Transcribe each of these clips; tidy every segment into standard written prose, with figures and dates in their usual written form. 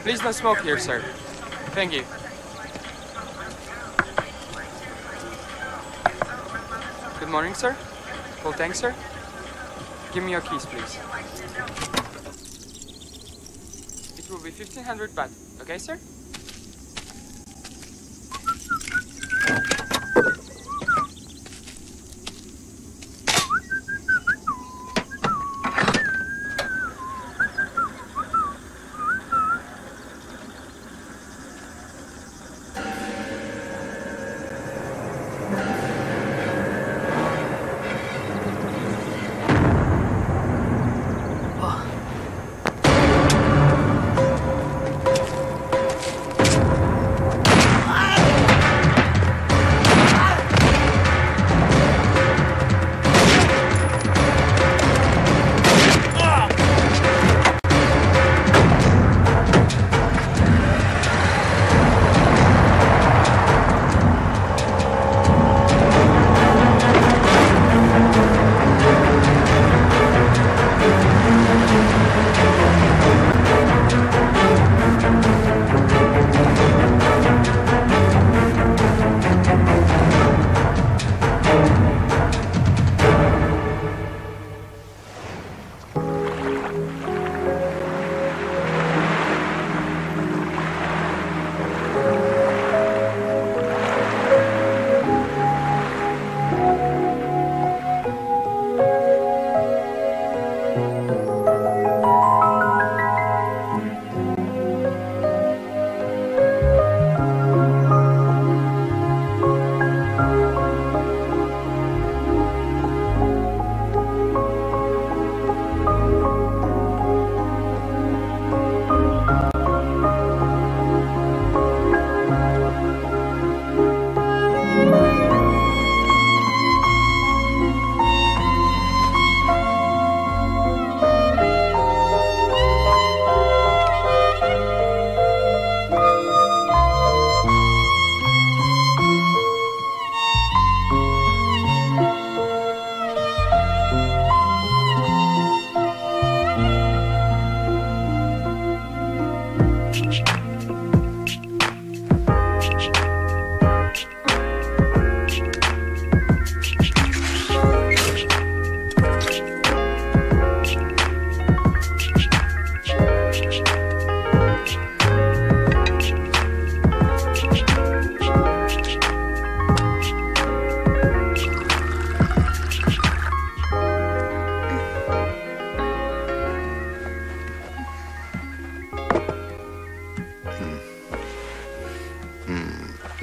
Please no smoke here, sir. Thank you. Good morning, sir. Full tank, sir. Give me your keys, please. It will be 1500 baht. Okay, sir?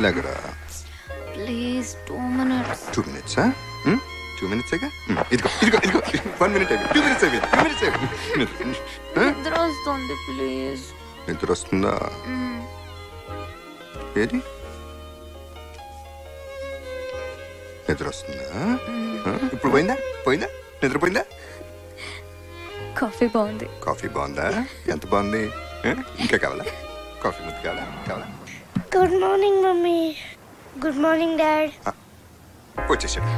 Lagra. Please, 2 minutes. 2 minutes, huh? 2 minutes aga? Idgo. 1 minute aga. 2 minutes aga. 2 minutes aga. నిద్ర వస్తుంది please. నిద్ర వస్తుందా? ఏది? నిద్ర వస్తుందా? ఇప్పుడు పోయిందా? నిద్రపోయిందా? Coffee బాగుంది. కాఫీ బాగుందా? ఎంత బాగుంది? ఇంకా కావాలా? కాఫీ ముద్దు కావాలా? Good morning, Mummy. Good morning, Dad. వచ్చేసాడు.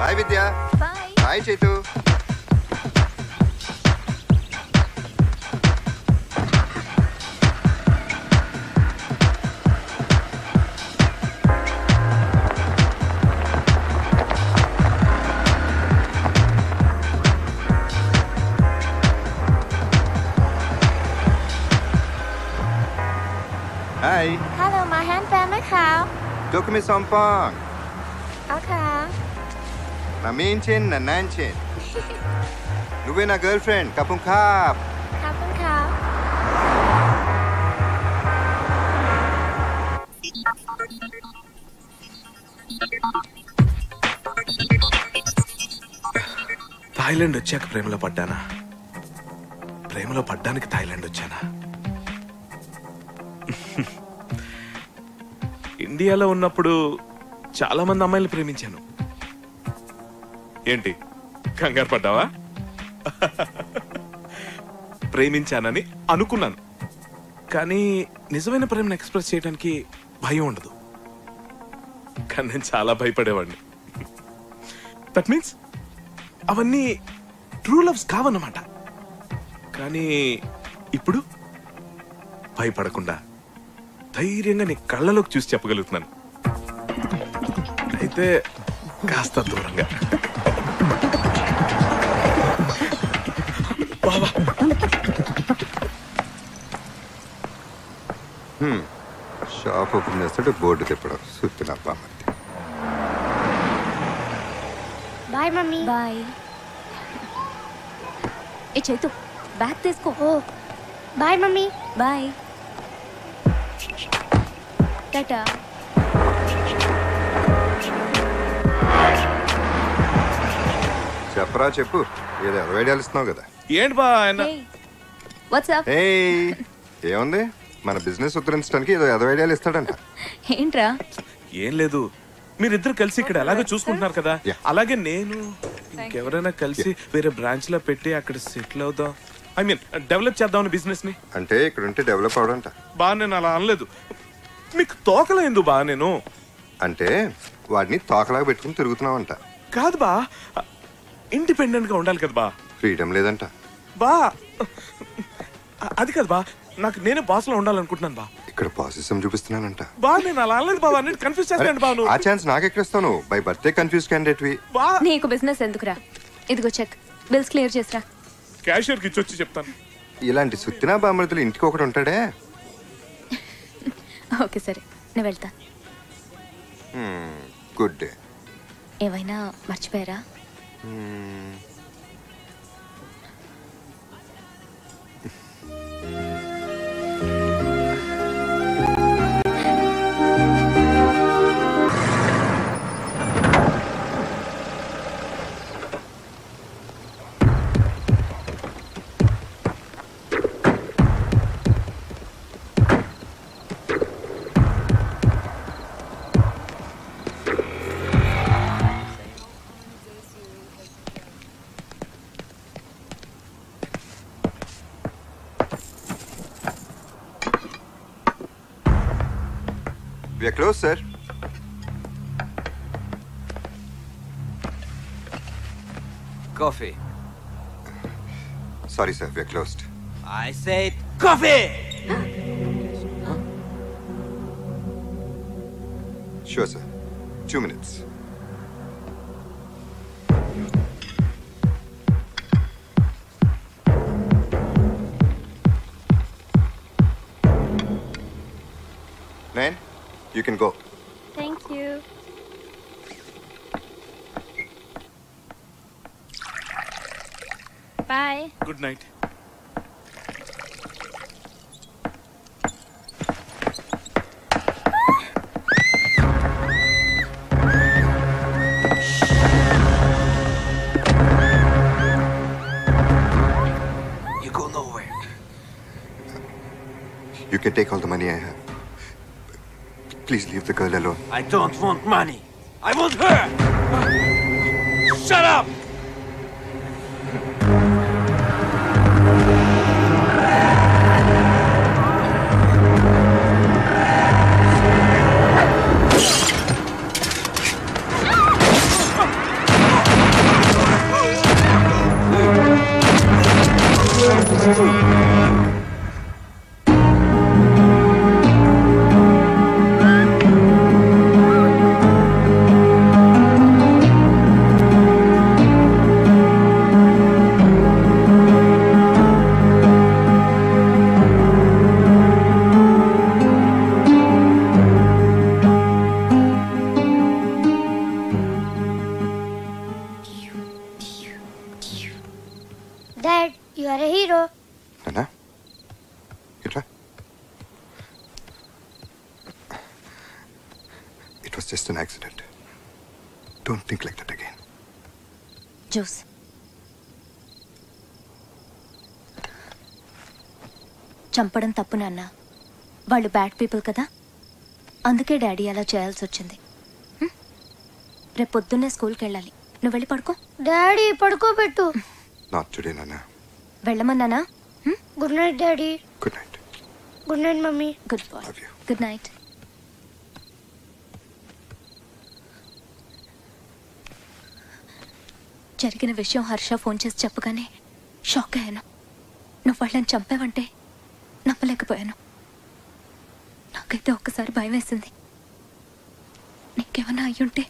Bye Vidya. Bye Chaitu. Hi. Hello, my handpanไหมคะ Dok mi sompong. เอาค่ะ Na minchen na nanchen. Nuwe na girlfriend kapung kap. ขอบคุณค่ะ Thailand వచ్చాక ప్రేమలో పడ్డానా? ప్రేమలో పడ్డానికి థాయిలాండ్ వచ్చానా? ఇండియాలో ఉన్నప్పుడు చాలా మంది అమ్మాయిలు ప్రేమించాను. ఏంటి కంగారు పడ్డావా? ప్రేమించానని అనుకున్నాను, కానీ నిజమైన ప్రేమను ఎక్స్ప్రెస్ చేయడానికి భయం ఉండదు. కానీ నేను చాలా భయపడేవాడిని. దట్ మీన్స్ అవన్నీ ట్రూ లవ్స్ కావన్నమాట. కానీ ఇప్పుడు భయపడకుండా ధైర్యంగా నీ కళ్ళలోకి చూసి చెప్పగలుగుతున్నాను. అయితే కాస్త దూరంగా. బావా షాప్ ఓపెన్ చేస్తాడు, బోర్డు తిప్పడం సుత్తిన బామర్ది. Bye mummy. బాయ్. ఏ చైతు బ్యాగ్ తీసుకో. ఓ బాయ్ మమ్మీ. బాయ్. టాటా. చెప్పరా చెప్పు, ఏదో ఐడియాలు ఇస్తున్నావు కదా. ఏంటి బా ఆయన? వాట్సాప్. ఏయ్ ఏముంది, మన బిజినెస్ ఉద్ధరించడానికి ఏదో ఐడియాలు ఇస్తాడంట. ఏంట్రా? ఏం లేదు, మీరిద్దరు కలిసి ఇక్కడ ఎలాగో చూసుకుంటున్నారు కదా, Yeah. అలాగే నేను ఇంకెవరైనా కలిసి వేరే బ్రాంచ్ లో పెట్టి అక్కడ సెటిల్ అవుదాం, ఐ మీన్ డెవలప్ చేద్దాం బిజినెస్ ని. అంటే ఇక్కడ ఉంటే డెవలప్ అవడంట. బా నేను అలా అనలేదు, మీకు తోకలేదు బా. నేను అంటే వాడిని తోకలాగా పెట్టుకుని తిరుగుతున్నావంట. కాదు బా, ఇండిపెండెంట్ గా ఉండాలి కదా బా. ఫ్రీడమ్ లేదంట. బా అది కాదు బా, నాకు నేనే బాస్ లో ఉండాలనుకుంటున్నాను బా. ఇక్కడ పాసిజం చూపిస్తున్నానంట. బా నేను అలా అనలేదు బాబా, నేను కన్ఫ్యూజ్ చేస్తాను బా. ఆ ఛాన్స్ నాకెక్కడిస్తావు నువ్వు? బై బర్త్డే కన్ఫ్యూజ్ క్యాండిడేట్వి. బా నీకు బిజినెస్ ఎందుకురా? ఇదిగో చెక్, బిల్స్ క్లియర్ చేసిరా. క్యాషియర్ కి ఇచ్చొచ్చి చెప్తాను. ఇలాంటి సుత్తినా బామర్దులు ఇంటికి ఒకటి ఉంటాడే. ఓకే సరే, నేను వెళ్తా. Good day. ఏమైనా మర్చిపోయారా? We are closed, sir. Coffee. Sorry, sir. We are closed. I said coffee! Sure, sir. 2 minutes. Nain, you can go. Thank you. Bye. Good night. You go nowhere. You can take all the money I have. Please leave the girl alone. I don't want money. I want her! Shut up! Dad, you are a hero. Nana? Itra? It was just an accident. Don't think like that again. Juice. చంపడం తప్పు నాన్న, వాళ్ళు bad people కదా, అందుకే daddy అలా చేయాల్సి వచ్చింది. రేపు పొద్దున్నే స్కూల్కి వెళ్ళాలి, నువ్వు వెళ్ళి పడుకో. డాడీ పడుకోబెట్టు. Not today, Nana. వెళ్ళమన్నానా? Good night daddy. Good night. Good night mummy. Good boy. Love you. Good night. జరిగిన విషయం హర్ష ఫోన్ చేసి చెప్పగానే షాక్ అయ్యాను. నువ్వు వాళ్ళని చంపావంటే నమ్మలేకపోయాను. నాకైతే ఒక్కసారి భయం వేసింది. నీకేమన్నా అయ్యుంటే.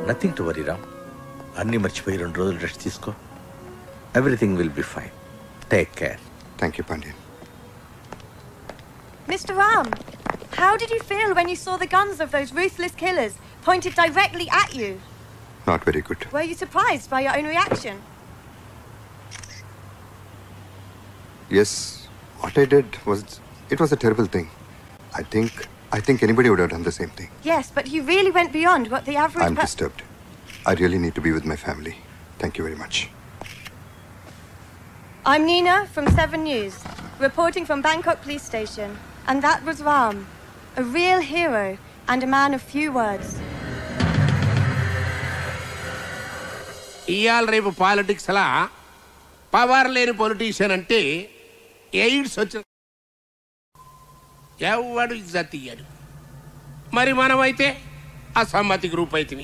Nothing to worry Ram. అన్నీ మర్చిపోయి 2 రోజులు రెస్ట్ తీసుకో. Everything will be fine. Take care. Thank you Pandyan. Mr. Ram, how did you feel when you saw the guns of those ruthless killers pointed directly at you? Not very good. Were you surprised by your own reaction? Yes, what I did was a terrible thing. I think anybody would have done the same thing. Yes, but you really went beyond what the average I'm disturbed. I really need to be with my family. Thank you very much. I'm Nina from 7 News, reporting from Bangkok Police Station. And that was Ram, a real hero and a man of few words. ఇయాల రేపు politics అలా power లేని politician అంటే AIDS వచ్చి ఎవడు ఇజ్జత్ ఇయ్యడు. మరి మనమైతే అసమ్మతి గ్రూప్ అయితే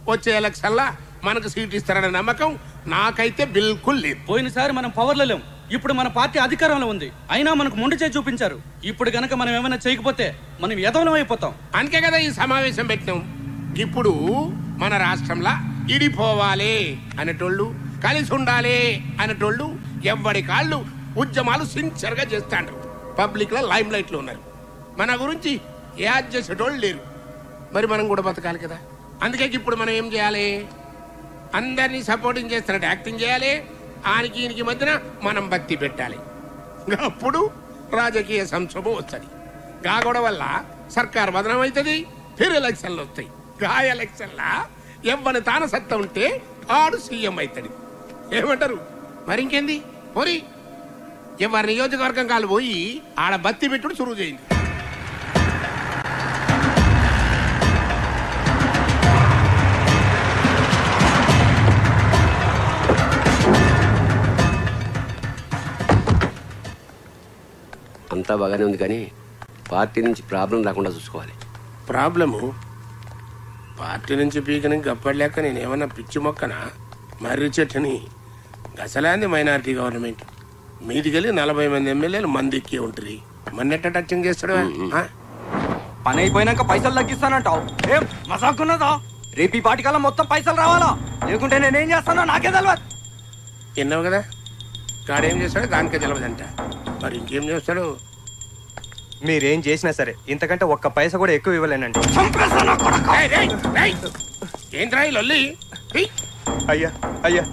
వచ్చే ఎలక్షన్లా మనకు సీట్ ఇస్తారనే నమ్మకం నాకైతే బిల్కుల్ లేదు. పోయినసారి మనం పవర్లో లేం, ఇప్పుడు మన పార్టీ అధికారంలో ఉంది, అయినా మనకు మొండి చేసి చూపించారు. ఇప్పుడు గనక మనం ఏమైనా చేయకపోతే మనం ఎదవలం అయిపోతాం. అందుకే కదా ఈ సమావేశం పెట్టినాం. ఇప్పుడు మన రాష్ట్రంలో ఇడిపోవాలి అనేటోళ్ళు, కలిసి ఉండాలి అనేటోళ్ళు ఎవ్వడి కాళ్ళు ఉద్యమాలు సిన్సియర్గా చేస్తాండ్రు. పబ్లిక్ లో లైమ్ లైట్ లో ఉన్నారు. మన గురించి యాడ్ చేసేటోళ్ళు లేరు. మరి మనం కూడా బతకాలి కదా. అందుకే ఇప్పుడు మనం ఏం చేయాలి? అందరినీ సపోర్టింగ్ చేస్తున్నట్టు యాక్టింగ్ చేయాలి. ఆనికి ఈయనకి మధ్యన మనం బత్తి పెట్టాలి. అప్పుడు రాజకీయ సంక్షోభం వస్తుంది. గాగొడ వల్ల సర్కార్ బదనం అవుతుంది. ఫిర్ ఎలక్షన్లు వస్తాయి. గా ఎలక్షన్లా ఎవ్వని తాన సత్తా ఉంటే ఆడు సీఎం అవుతాడు. ఏమంటారు? మరి ఇంకేంది? పోరి ఎవరి నియోజకవర్గం కాలు పోయి ఆడ బత్తి పెట్టుడు చురువు చేయండి. అంతా బాగానే ఉంది, కానీ పార్టీ నుంచి ప్రాబ్లం రాకుండా చూసుకోవాలి. ప్రాబ్లము పార్టీ నుంచి పీకని గప్పలేక నేనేమన్నా పిచ్చి మొక్కనా? మర్రి చెట్టుని గసలాంది మైనారిటీ గవర్నమెంట్ మీదికెళ్ళి 40 మంది ఎమ్మెల్యేలు మంది ఎక్కి ఉంటుంది. మన్నెట్ట టచింగ్ చేస్తాడు. పని అయిపోయినాక పైసలు తగ్గిస్తానంటావు. ఏం మజాకున్నదా? రేపు ఈ పాటికల్లా మొత్తం పైసలు రావాలా, లేకుంటే నేనేం చేస్తానో నాకే తెలియదు. విన్నావు కదా, గాడేం చేస్తాడో దానికే తెలియదంట. మరి ఇంకేం చేస్తాడు? మీరేం చేసినా సరే ఇంతకంటే ఒక్క పైసా కూడా ఎక్కువ ఇవ్వలేనండి. ఏంద్రా ఈ లొల్లి? అయ్యా అయ్యా,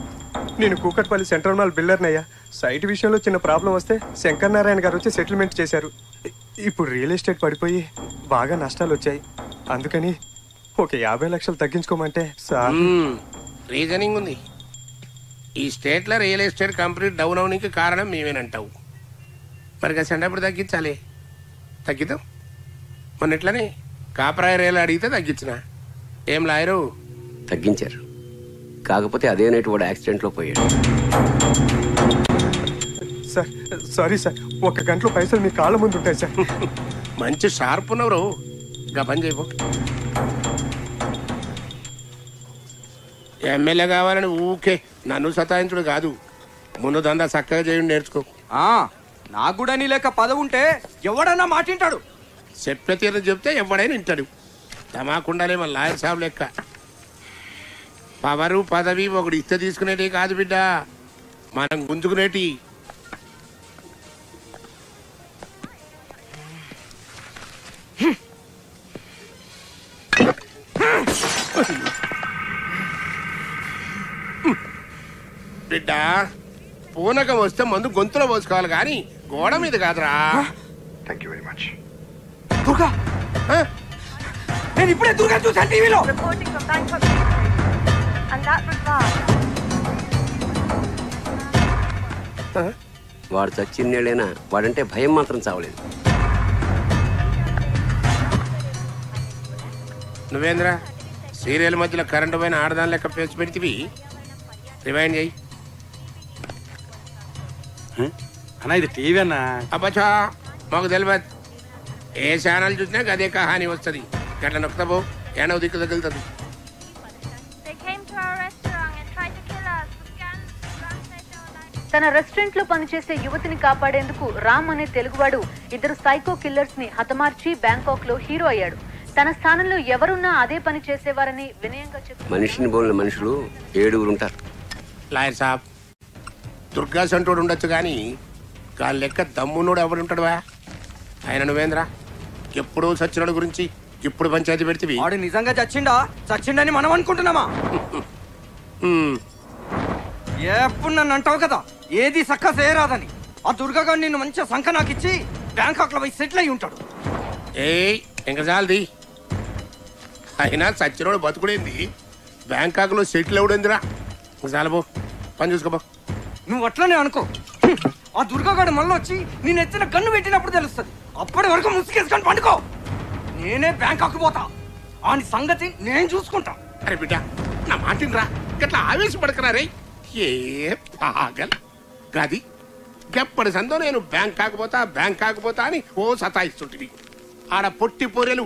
నేను కూకట్పల్లి సెంట్రల్ మాల్ బిల్డర్నయ్యా. సైట్ విషయంలో చిన్న ప్రాబ్లం వస్తే శంకర్ నారాయణ గారు వచ్చి సెటిల్మెంట్ చేశారు. ఇప్పుడు రియల్ ఎస్టేట్ పడిపోయి బాగా నష్టాలు వచ్చాయి. అందుకని ఒక 50 లక్షలు తగ్గించుకోమంటే సార్. రీజనింగ్ ఉంది. ఈ స్టేట్లో రియల్ ఎస్టేట్ కంపెనీ డౌన్ అవడానికి కారణం మేమేనంటావు. మరి సెంటప్పుడు తగ్గించాలి. తగ్గిద్దాం. మొన్న ఎట్లనే కాపరాయ రేలు అడిగితే తగ్గించిన. ఏం లాయరు? తగ్గించారు, కాకపోతే అదే నైట్ వాడు యాక్సిడెంట్లో పోయాడు. సార్ సారీ సార్, 1 గంటలో పైసలు మీ కాళ్ళ ముందు ఉంటాయి సార్. మంచి షార్ప్ ఉన్నవరు. గా పని చేయబో. ఎమ్మెల్యే కావాలని ఊకే నన్ను సతాయించుడు కాదు. ముందు దందా చక్కగా చేయండి, నేర్చుకో. నాకు కూడా నీ లెక్క పదవి ఉంటే ఎవడన్నా మాటింటాడు. చెప్పే తీరు చెప్తే ఎవడైనా వింటాడు. తమాకుండాలే మన లాయర్ సాబ్ లెక్క. పవరు పదవి ఒకటి ఇస్తే తీసుకునేటి కాదు బిడ్డ, మనం గుంజుకునేటి. బిడ్డ పూనకం వస్తే మందు గొంతులో పోసుకోవాలి కానీ గోడ మీద కాదురా. Thank you very much. Durga, నేను ఇప్పుడే దుర్గా చూసాను టీవీలో. Reporting from Bangkok Police Station. And that was Ram, వాడు చచ్చిన్నేళ్ళైనా వాడంటే భయం మాత్రం చావలేదు. నువ్వేంద్రా సీరియల్ మధ్యలో కరెంటు పైన ఆడదాని లెక్క పేసి పెడితివి. రివైండ్ చేయి. అన్నా ఇది టీవీ అన్నా. అబ్బా మాకు తెలియదు. ఏ ఛానల్ చూసినా అదే కహాని వస్తుంది. గట్ల నొక్కుతాబో ఏడవ దిక్కు తగులుతుంది. తన రెస్టారెంట్ లో పనిచేసే యువతిని కాపాడేందుకు రామ్ అనే తెలుగువాడు 2 సైకో కిల్లర్స్ ని హతమార్చి బ్యాంకాక్ లో హీరో అయ్యాడు. తన స్థానంలో ఎవరున్నా అదే పని చేసేవారని వినయంగా చెప్పారు. మనిషిని బోలిన మనుషులు 7 ఉంటారు. లాయర్ సాబ్ దుర్గా సంటోడు ఉండొచ్చు కానీ గాలి లెక్క దమ్మునోడు ఎవడుంటాడువా? ఆయన నువ్వేంద్రా ఎప్పుడూ సచ్చినోడు గురించి ఇప్పుడు పంచాయతీ పెడితే వాడు నిజంగా చచ్చిండని మనం అనుకుంటున్నామా? ఎప్పుడు నన్ను అంటావు కదా ఏది సక్క చేయరాదని. ఆ దుర్గాగా నిన్ను మంచిగా సంఖ నాకు ఇచ్చి బ్యాంకాక్ లో పోయి సెటిల్ అయి ఉంటాడు. ఇంకా చాలది. అయినా సచ్చినోడు బతుకుడేంది, బ్యాంకాక్ లో సెటిల్ అవుడేందిరా? చాలబో పని చూసుకోబో. నువ్వు అట్లనే అనుకో. ఆ దుర్గాగాడు మళ్ళీ వచ్చి నేను ఎత్తిన కన్ను పెట్టినప్పుడు తెలుస్తుంది. అప్పటి వరకు ముసుకేసుకొని పండుకో. నేనే బ్యాంకాక్ పోతా. ఆని సంగతి నేను చూసుకుంటా. అరే బిడ్డ నా మాటినరా, గట్లా ఆవేశపడకరా రే. ఏ పాగల్ గది గప్పటి సందో నేను బ్యాంకాక్ పోతా అని ఓ సతాయిస్తుంటివి. ఆడ పొట్టి పొరెలు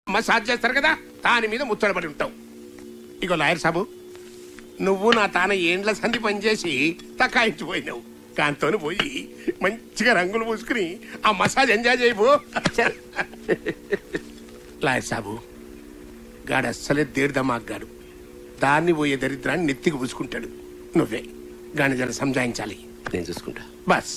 మసాజ్ చేస్తారు కదా, దాని మీద ముచ్చటపడి ఉంటావు. ఇగో లాయర్ సాబు, నువ్వు నా తాన ఏండ్ల సంధి పనిచేసి తకాయించిపోయినావు. దాంతో పోయి మంచిగా రంగులు పూసుకుని ఆ మసాజ్ ఎంజాయ్ చేయబో. లాయర్ సాబు గాడు అస్సలే దేడిదమాగ్గాడు. దాన్ని పోయే దరిద్రాన్ని నెత్తికి పూసుకుంటాడు. నువ్వే గాని జర సంజాయించాలి. నేను చూసుకుంటా బస్.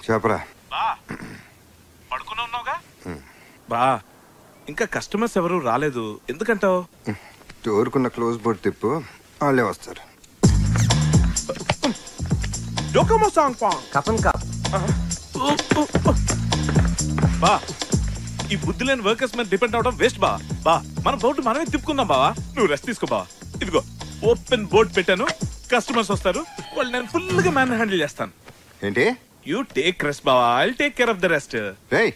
చెప్పరా. పడుకుని ఉన్నావుగా? బా ఇంకా కస్టమర్స్ ఎవరు రాలేదు ఎందుకంటావు? డోర్కున్న క్లోజ్ బోర్డ్ తిప్పు, వాళ్ళే వస్తారు. బా ఈ బుద్ధి లేని వర్కర్స్ మీద డిపెండ్ అవడం వేస్ట్ బా. మన బోర్డు మనమే తిప్పుకుందాం బావా. నువ్వు రెస్ట్ తీసుకో బా. ఇదిగో ఓపెన్ బోర్డ్ పెట్టాను, కస్టమర్స్ వస్తారు, వాళ్ళు నేను ఫుల్ గా మ్యాన్ హ్యాండిల్ చేస్తాను. ఏంటి? యూ టేక్ రెస్ట్ బావా, I will take care of the rest. రేయ్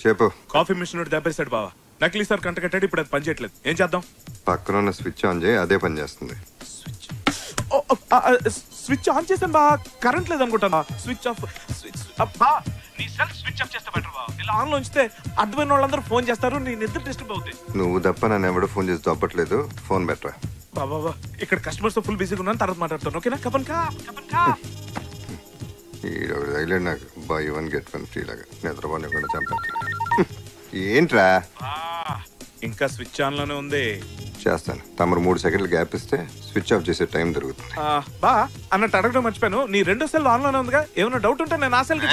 చెప్పు. కాఫీ మిషన్ దెబ్బేశాడు బావా. నకిలీ సార్ కంట కట్టాడు, ఇప్పుడు అది పని చేయట్లేదు. ఏం చేద్దాం? పక్కన ఉన్న స్విచ్ ఆన్ చేయి, అదే పని చేస్తుంది. స్విచ్ ఆన్ చేసాను బా, కరెంట్ లేదు అనుకుంటాను. స్విచ్ ఆఫ్ బా. నీ సెల్ఫ్ స్విచ్ ఆఫ్ చేస్తే బెటర్ బా. ఇలా ఆన్ లో ఉంచితే అర్థమైన వాళ్ళందరూ ఫోన్ చేస్తారు, నీ నిద్ర డిస్టర్బ్ అవుతుంది. నువ్వు తప్ప నన్ను ఎవడో ఫోన్ చేసి తప్పట్లేదు. ఫోన్ బెటరా బాబా. ఇక్కడ కస్టమర్స్ తో ఫుల్ బిజీగా ఉన్నాను, తర్వాత మాట్లాడతాను. ఓకేనా? కపన్ కా ఈడొకటి తగిలేడు నాకు. బై 1 get 1 ఫ్రీ లాగా నిద్రపోని కూడా చంపేస్తాను. ఏంట్రా ఇంకా స్విచ్ ఆన్ లోనే ఉంది. చేస్తాను. తమరు 3 సెకండ్లు గ్యాప్ ఇస్తే స్విచ్ ఆఫ్ చేసే టైం దొరుకుతుంది. బా అన్నట్టు అడగడం మర్చిపోయాను, నీ 2వ సెల్ ఆన్ లోనే ఉందిగా. ఏమైనా డౌట్ ఉంటే నేను ఆ సెల్ కి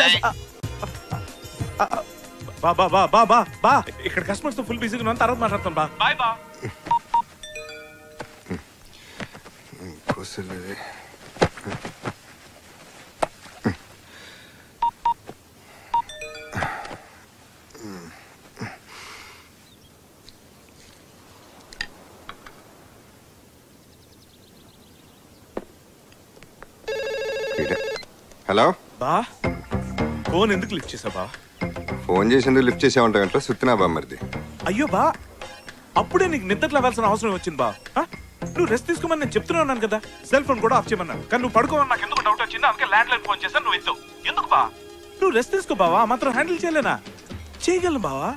బా బా బా బా బా బా. ఇక్కడ కస్టమర్స్ తో ఫుల్ బిజీగా ఉన్నాను, తర్వాత మాట్లాడతాను బా. బాయ్ బా. హలో బా. ఫోన్ ఎందుకు లిఫ్ట్ చేసావు బా? ఫోన్ చేసేందుకు లిఫ్ట్ చేసే ఉంటాయంటే సుత్తినా బా మరిది. అయ్యో బా, అప్పుడే నీకు నిద్ర లేవాల్సిన అవసరం వచ్చింది బా. నువ్వు రెస్ట్ తీసుకోమని నేను చెప్తూనే ఉన్నాను కదా. సెల్ ఫోన్ కూడా ఆఫ్ చేయమన్నాను, కానీ నువ్వు పడుకోమని నాకు ఎందుకు డౌట్ వచ్చింది. అందుకే ల్యాండ్ లైన్ ఫోన్ చేశాను, నువ్వు ఎత్తు. ఎందుకు బా? నువ్వు రెస్ట్ తీసుకో బావా, మాత్రం హ్యాండిల్ చేయలేనా? చేయగలను బావా.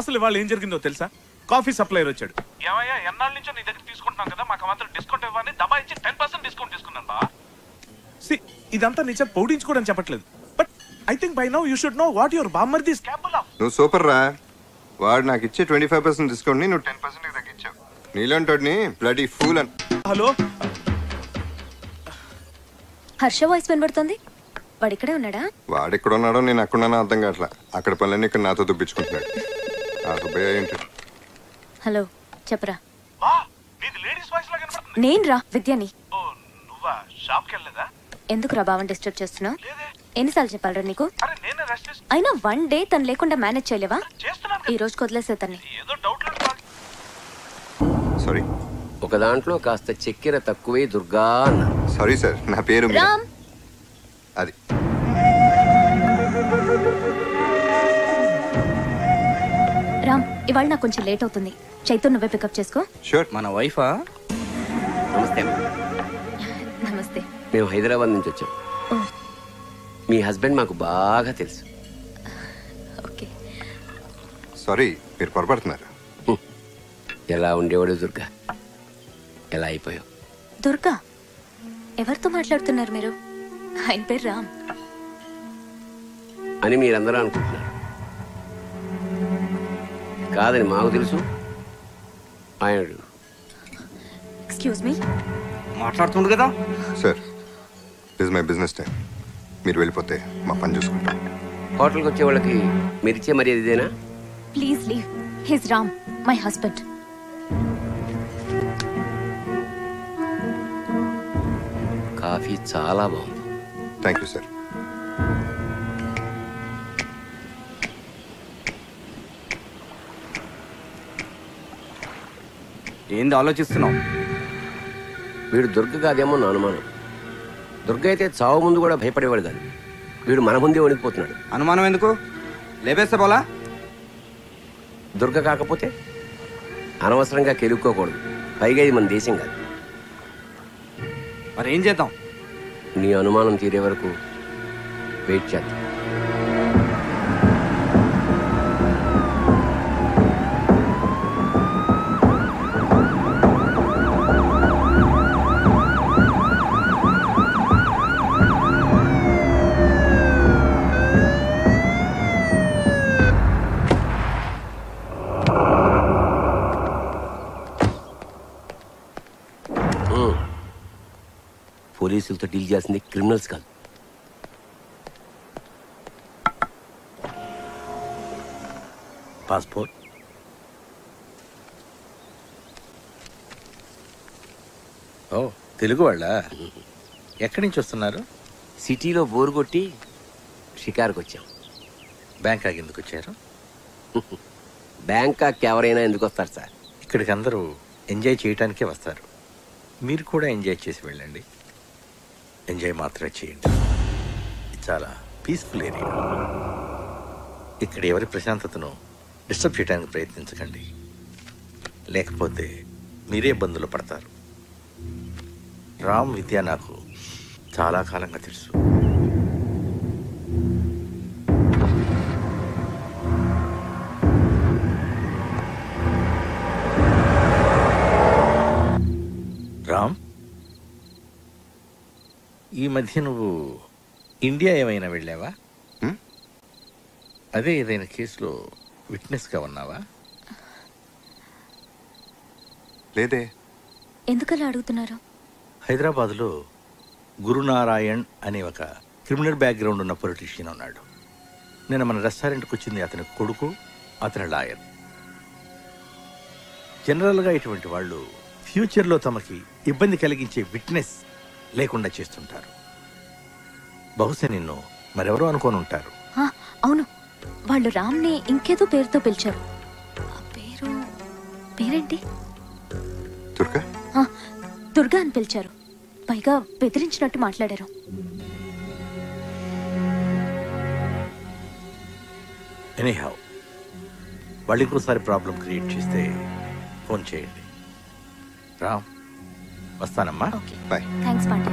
అసలు ఇవాళ ఏం జరిగిందో తెలుసా? కాఫీ సప్లైర్ వచ్చాడు. ఏమయ్యా, ఎన్నాళ్ళ నుంచో నీ దగ్గర తీసుకుంటున్నాం కదా, మాకు మాత్రం డిస్కౌంట్ ఇవ్వని దబా ఇచ్చి 10% డిస్కౌంట్ తీసుకున్నాను బా. ఇదంతా నీ చేత పౌడించుకోవడం చెప్పట్లేదు, but I think by now you should know what your బామ్మర్ది ఇస్ కేపబుల్ ఆఫ్. నువ్వు సూపర్ రా. వాడు నాకు ఇచ్చే 25% డిస్కౌంట్ ని నువ్వు 10% తగ్గించావు. నీలాంటోడిని బ్లడీ ఫూల్ అని. హలో, హర్ష వాయిస్ వినబడుతుంది. వాడిక్కడే ఉన్నాడా? వాడెక్కడ ఉన్నాడో నేను అక్కడున్నానో అర్థం కావట్లా. అక్కడ పనులన్నీ ఇక్కడ నాతో దుబ్బించుకుంటున్నాడు. ఆ సుబ్బయ్య ఏంటి? హలో చెప్పరా. నేను రా విద్యని. ఎందుకురా బావని డిస్టర్బ్ చేస్తున్నావు? ఎన్నిసార్లు చెప్పాలరా నీకు? అయినా 1 డే తను లేకుండా మేనేజ్ చేయలేవా? ఈ రోజు వదిలేసే తన్ని. సారీ. ఒక దాంట్లో కాస్త చక్కెర తక్కువే దుర్గా అన్న. సారీ సార్, నా పేరు రామ్. అది రామ్, ఇవాళ నాకు కొంచెం లేట్ అవుతుంది. చైతన్య నువ్వే పికప్ చేసుకో. షూర్. మన వైఫా? నమస్తే. నమస్తే. మేము హైదరాబాద్ నుంచి వచ్చాం. మీ హస్బెండ్ మాకు బాగా తెలుసు. సారీ, మీరు పొరపడుతున్నారు. ఎలా ఉండేవాడు దుర్గా, ఎలా అయిపోయావు? దుర్గా? ఎవరితో మాట్లాడుతున్నారు మీరు? ఆయన పేరు రామ్ అని మీరందరూ అనుకుంటున్నారు. కాదని మాకు తెలుసు. ఆయన ఎక్స్క్యూజ్ మీ మాట్లాడుతుండు కదా sir. This my business time. మీరు వెళ్ళిపోతే మా పని చూసుకుంటాం. హోటల్కి వచ్చే వాళ్ళకి మీరు ఇచ్చే మర్యాద ఇదేనా? Please leave. His Ram, my husband. Coffee చాలా బాగుంది. Thank you sir. ఏంది ఆలోచిస్తున్నావు? వీడు దుర్గ కాదేమో నా అనుమానం. దుర్గ అయితే చావు ముందు కూడా భయపడేవాడు కాదు. వీడు మన ముందే వణికిపోతున్నాడు. అనుమానం ఎందుకు? లేపేస్తే పోలా? దుర్గ కాకపోతే అనవసరంగా కెలుక్కోకూడదు. పైగా ఇది మన దేశం కాదు. మరి ఏం చేద్దాం? నీ అనుమానం తీరే వరకు వెయిట్ చేద్దాం. పోలీసులతో డీల్ చేయాల్సింది క్రిమినల్స్ కాదు. పాస్పోర్ట్, ఓ తెలుగు వాళ్ళ? ఎక్కడి నుంచి వస్తున్నారు? సిటీలో బోరు కొట్టి షికార్కి వచ్చాం. బ్యాంకాక్ ఎందుకు వచ్చారు? బ్యాంకాక్ ఎవరైనా ఎందుకు వస్తారు సార్? ఇక్కడికి అందరూ ఎంజాయ్ చేయడానికే వస్తారు. మీరు కూడా ఎంజాయ్ చేసి వెళ్ళండి. ఎంజాయ్ మాత్రమే చేయండి. ఇది చాలా పీస్ఫుల్ ఏరియా. ఇక్కడ ఎవరి ప్రశాంతతను డిస్టర్బ్ చేయడానికి ప్రయత్నించకండి, లేకపోతే మీరే ఇబ్బందులు పడతారు. రామ్ విద్య నాకు చాలా కాలంగా తెలుసు. రామ్, ఈ మధ్య నువ్వు ఇండియా ఏమైనా వెళ్ళావా? అదే ఏదైనా కేసులో విట్నెస్గా ఉన్నావా? లేదే. ఎందుకలా అడుగుతున్నారు? హైదరాబాద్లో గురునారాయణ్ అనే ఒక క్రిమినల్ బ్యాక్గ్రౌండ్ ఉన్న పొలిటీషియన్ ఉన్నాడు. నేను మన రెస్టారెంట్కి వచ్చింది అతని కొడుకు, అతని లాయర్. జనరల్గా ఇటువంటి వాళ్ళు ఫ్యూచర్లో తమకి ఇబ్బంది కలిగించే విట్నెస్ లేకుండా చేస్తుంటారు. బహుశా నిన్ను మరెవరో అనుకోని ఉంటారు. అవును, వాళ్ళు రామ్ని ఇంకేదో పేరుతో పిలిచారు. పేరేంటి? దుర్గా. దుర్గా అని పిలిచారు. పైగా బెదిరించినట్టు మాట్లాడారు. ఎనీహౌ, వాళ్ళు ఇంకోసారి ప్రాబ్లం క్రియేట్ చేస్తే ఫోన్ చేయండి. రామ్, వస్తానమ్మా. Bye. Thanks Pandey.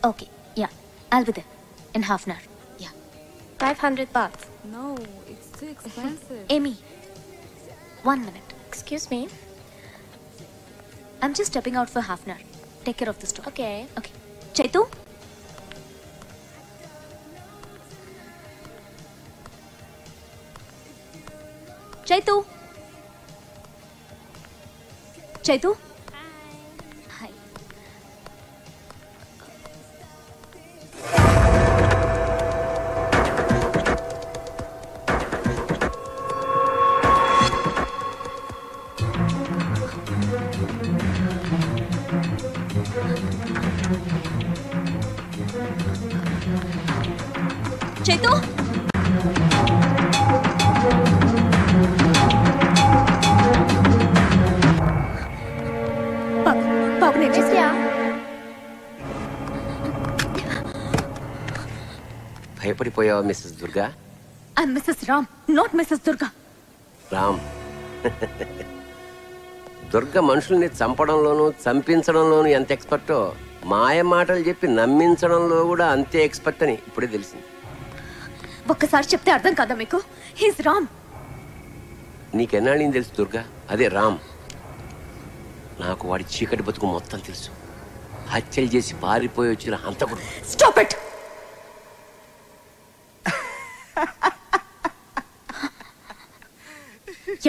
Okay, yeah. I'll be there in half an hour. Yeah. 500 baht. No, it's too expensive. Amy, 1 minute. Excuse me. I'm just stepping out for half an hour. Take care of the store. Okay. Okay. Chaitu? Chaitu? Chaitu? Hi. Chaitu? Babu, నేను చేసా. భయపడిపోయావా Mrs Durga? I'm Mrs. Ram, not Mrs. Durga. Ram, Durga మనుషుల్ని చంపడంలోనూ చంపించడంలోనూ ఎంత ఎక్స్పర్టో మాయ మాటలు చెప్పి నమ్మించడంలో కూడా అంతే ఎక్స్పర్ట్ అని ఇప్పుడే తెలిసింది. ఒక్కసారి చెప్తే అర్థం కాదా మీకు? హీస్ రామ్. నీకెన్నాళ్ళని తెలుసు దుర్గా? అదే రామ్. నాకు వాడి చీకటి బతుకు మొత్తం తెలుసు. హత్యలు చేసి పారిపోయి వచ్చిన హంతకుడు. Stop it.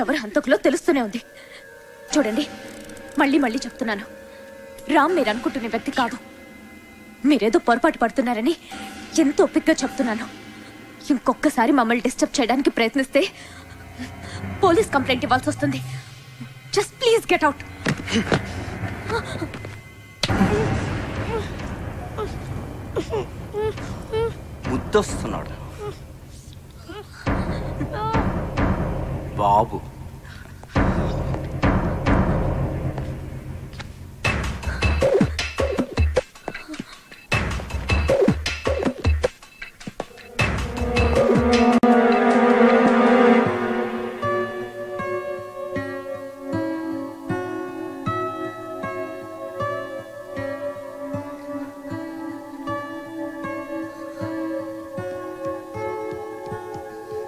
ఎవరు హంతకులో తెలుస్తూనే ఉంది. చూడండి, మళ్ళీ మళ్ళీ చెప్తున్నాను, రామ్ మీరు అనుకుంటున్న వ్యక్తి కాదు. మీరేదో పొరపాటు పడుతున్నారని ఎంతో ఓపికగా చెప్తున్నాను. ఇంకొకసారి మమ్మల్ని డిస్టర్బ్ చేయడానికి ప్రయత్నిస్తే పోలీస్ కంప్లైంట్ ఇవ్వాల్సి వస్తుంది. Just please get out. ముద్దొస్తున్నాడు బాబు.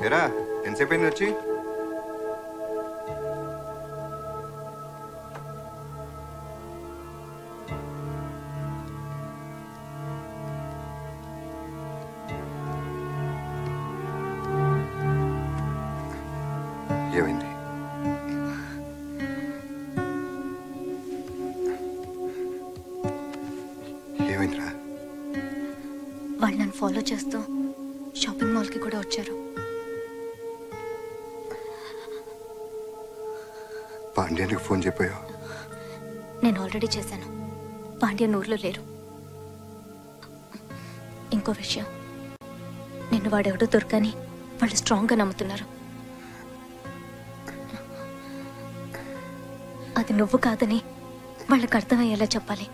ఎరా ఎంతసేపు అయింది వచ్చి? ఏమైంది? ఏమైందిరా? వాళ్ళు నన్ను ఫాలో చేస్తూ షాపింగ్ మాల్కి కూడా వచ్చారు. పాండ్యానికి ఫోన్ చెప్పాయో? నేను ఆల్రెడీ చేశాను. పాండ్యన్ ఊర్లో లేరు. ఇంకో విషయం, నిన్ను వాడెవడో దొరకని వాళ్ళు స్ట్రాంగ్గా నమ్ముతున్నారు. అది నువ్వు కాదని వాళ్ళకి అర్థమయ్యేలా చెప్పాలి.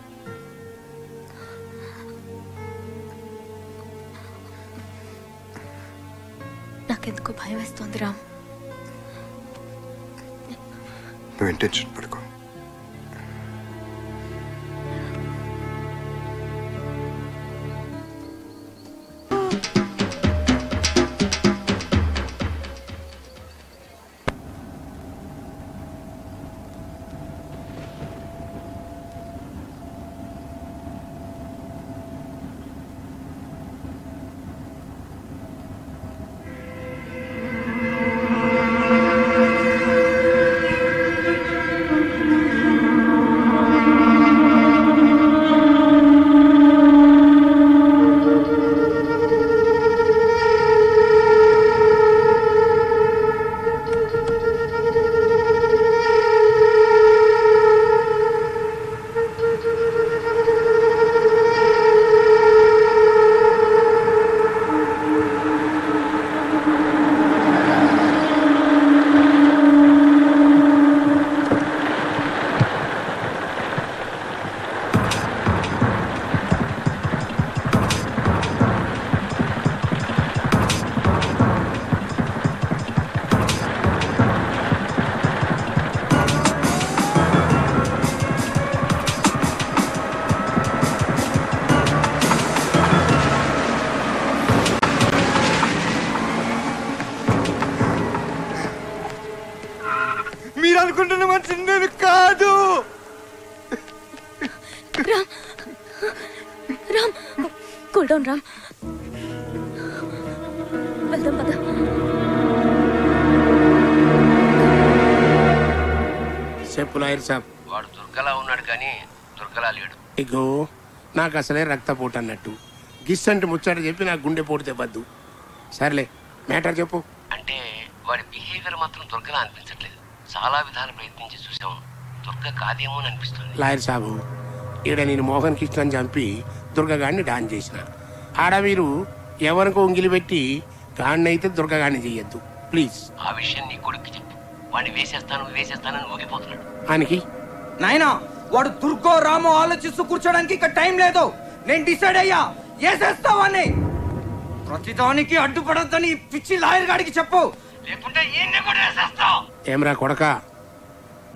నాకెందుకు భయం వేస్తోంది రామ్. నువ్వేం టెన్షన్ పడుకో. అనుకుంటున్న మనిషి నేను కాదు. Ram Ram cool down Ram. వెళ్దాం పద. చెప్పు లాయర్ సాబ్. వాడు దుర్గలా ఉన్నాడు కానీ దుర్గలా లేడు. ఇగో నాకు అసలే రక్తపోటు అన్నట్టు గిస్సంటి ముచ్చట చెప్పి నాకు గుండె పోటు తెవ్వద్దు. సర్లే మ్యాటర్ చెప్పు. అంటే వాడి బిహేవియర్ మాత్రం దుర్గలా అనిపించట్లేదు. చాలా విధాలు ప్రయత్నించి చూసాము, దుర్గ కాదేమో అని అనిపిస్తుంది. లాయర్ సాబు, ఈడ నేను మోహన్ కృష్ణని చంపి దుర్గగాడిని డాన్ చేసిన. ఆడ మీరు ఎవరికో ఉంగిలి పెట్టి గాడినైతే దుర్గగాడిని చెయ్యొద్దు ప్లీజ్. ఆ విషయం నీ కొడుక్కి చెప్పు. వాడిని వేసేస్తానని ఊగిపోతున్నాడు. ఆయనకి నాయనా వాడు దుర్గో రామో ఆలోచిస్తూ కూర్చోడానికి ఇక్కడ టైం లేదు. నేను డిసైడ్ అయ్యా, వేసేస్తావని. ప్రతిదానికి అడ్డుపడద్దని పిచ్చి లాయర్ గాడికి చెప్పు, లేకుంటే ఈయన్ని కూడా వేసేస్తావు. ఏమరా కొడక,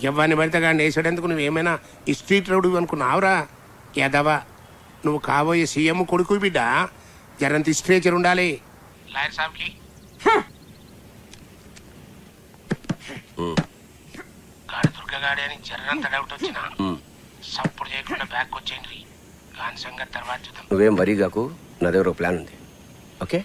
ఎవ్వరిని పడితే గాడిని వేసాడేందుకు నువ్వేమైనా ఈ స్ట్రీట్ రౌడీ అనుకున్నావురా? యాదవా, నువ్వు కాబోయే సీఎం కొడుకు బిడ్డ. జరంత స్ట్రేచర్ ఉండాలి. లాయర్ సాబ్కి గాడి దుర్గగాడి అని జర్రంత డౌట్ వచ్చిన సప్పుడు చేయకుండా బ్యాక్ వచ్చేయండి. గాని సంగతి తర్వాత చూద్దాం. నువ్వేం వరీ కాకు, నా దగ్గర ఒక ప్లాన్ ఉంది. ఓకే?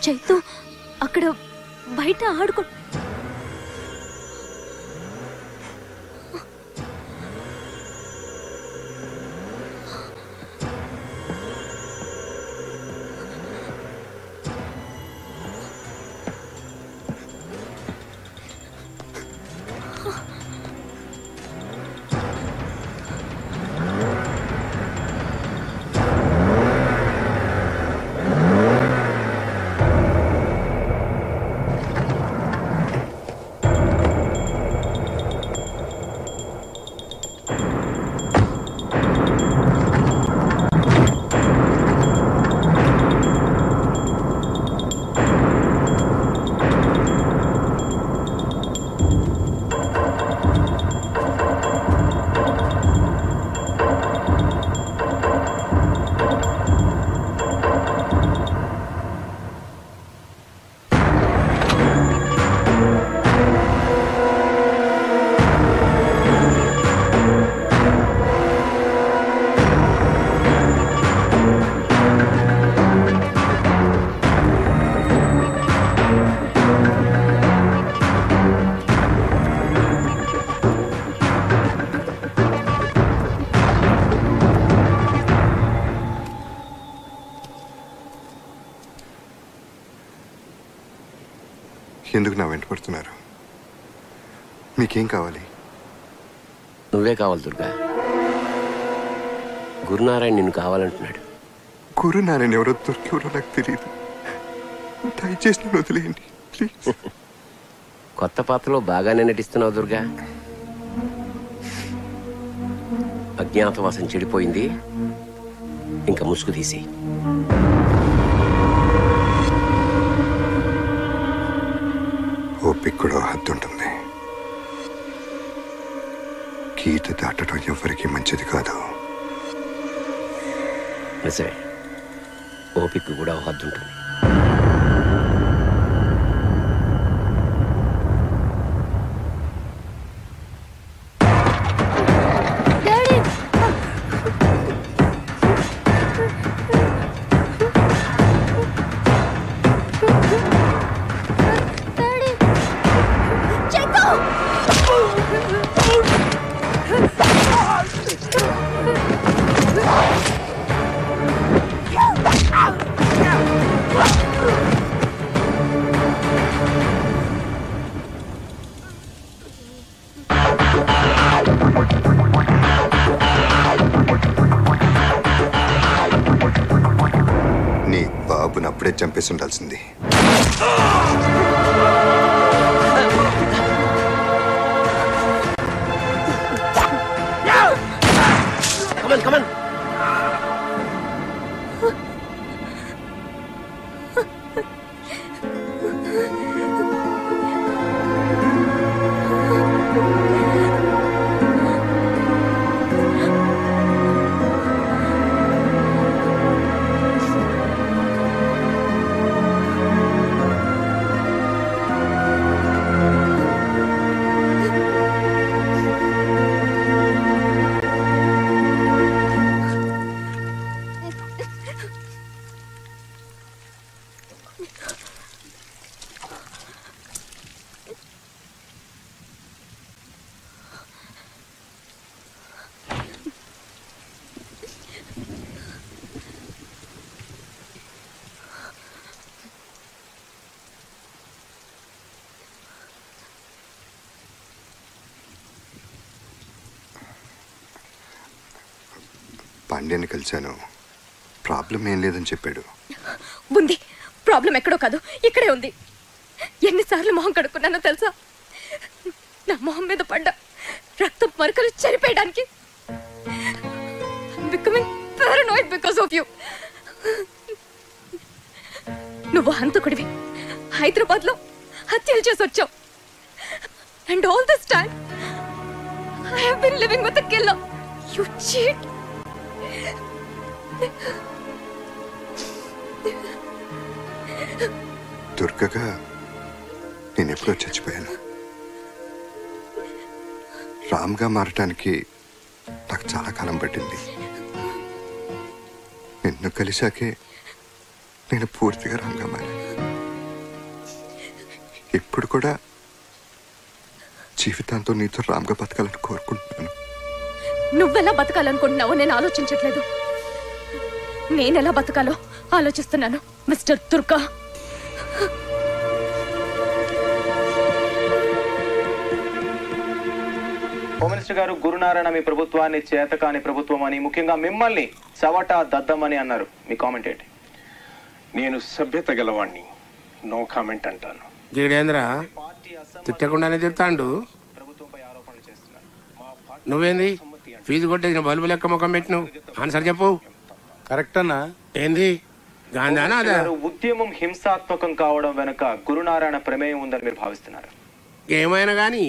చైతు అక్కడ బయట ఆడుకో. ఎందుకు నా వెంట పడుతున్నారు? మీకేం కావాలి? నువ్వే కావాలి దుర్గా. గురునారాయణ నిన్ను కావాలంటున్నాడు. గురునారాయణ ఎవరో దొరికెవరో నాకు తెలియదు. దయచేసి నన్ను వదిలేయండి ప్లీజ్. గురునారాయణ ఎవరో దొరికితే నువ్వు ఏం చేస్తావు? నేను చెప్పేది వినండి. గురునారాయణ ఎవరో దొరికెవరో నాకు తెలియదు. దయచేసి నన్ను వదిలేయండి ప్లీజ్. గురునారాయణ ఎవరో దొరికెవరో నాకు తెలియదు. దయచేసి నన్ను వదిలేయండి ప్లీజ్. కొత్త పాత్రలో బాగానే నటిస్తున్నావు దుర్గా. అజ్ఞాతవాసం చెడిపోయింది, ఇంకా ముసుగు తీసి. ఓపిక కూడా హద్దు ఉంటుంది. గీత దాటడం ఎవరికి మంచిది కాదు. నిజమే, ఓపిక కూడా హద్దు ఉంటుంది. నీ బాబుని అప్పుడే చంపేసి ఉండాల్సింది. పాండ్యాన్ని కలిశాను, ప్రాబ్లం ఏం లేదని చెప్పాడు. ఉంది ప్రాబ్లం, ఎక్కడో కాదు ఇక్కడే ఉంది. ఎన్నిసార్లు మొహం కడుక్కున్నానో తెలుసా? నా మొహం మీద పడ్డ రక్తం మరకలు చనిపోయడానికి. నువ్వు హంతకుడివి, హైదరాబాద్ లో హత్యలు చేసి వచ్చావు. And all this time I have been living with the killer. You cheat. దుర్గగా నేను ఎప్పుడో చచ్చిపోయాను. రామ్గా మారటానికి నాకు చాలా కాలం పట్టింది. నిన్ను కలిశాకే నేను పూర్తిగా రామ్గా మారాను. ఇప్పుడు కూడా జీవితాంతో నీతో రామ్గా బతకాలని కోరుకుంటున్నాను. నువ్వెలా బతకాలనుకుంటున్నావో నేను ఆలోచించట్లేదు, నేనెలా బతకాలో ఆలోచిస్తున్నాను మిస్టర్ దుర్గా. హోమ్ మినిస్టర్ గారు, గురునారాయణ మీ ప్రభుత్వాన్ని చేతకాని ప్రభుత్వం అని, ముఖ్యంగా మిమ్మల్ని చవట దద్దమని అన్నారు. మీ కామెంట్ ఏంటి? నేను సభ్యత గలవాణ్ణి, నో కామెంట్ అంటాను. జీడేంద్ర తిట్టకుండానే తిడతాండు. నువ్వేంది ఫీజు కొట్టేసిన బల్బు లెక్క ముఖం పెట్టిను? ఆన్సర్ చెప్పు. కరెక్ట్ అన్నా. ఏంది గాంధానా? ఉద్యమం హింసాత్మకం కావడం వెనుక గురునారాయణ ప్రమేయం ఉందని మీరు భావిస్తున్నారు? ఏమైనా కానీ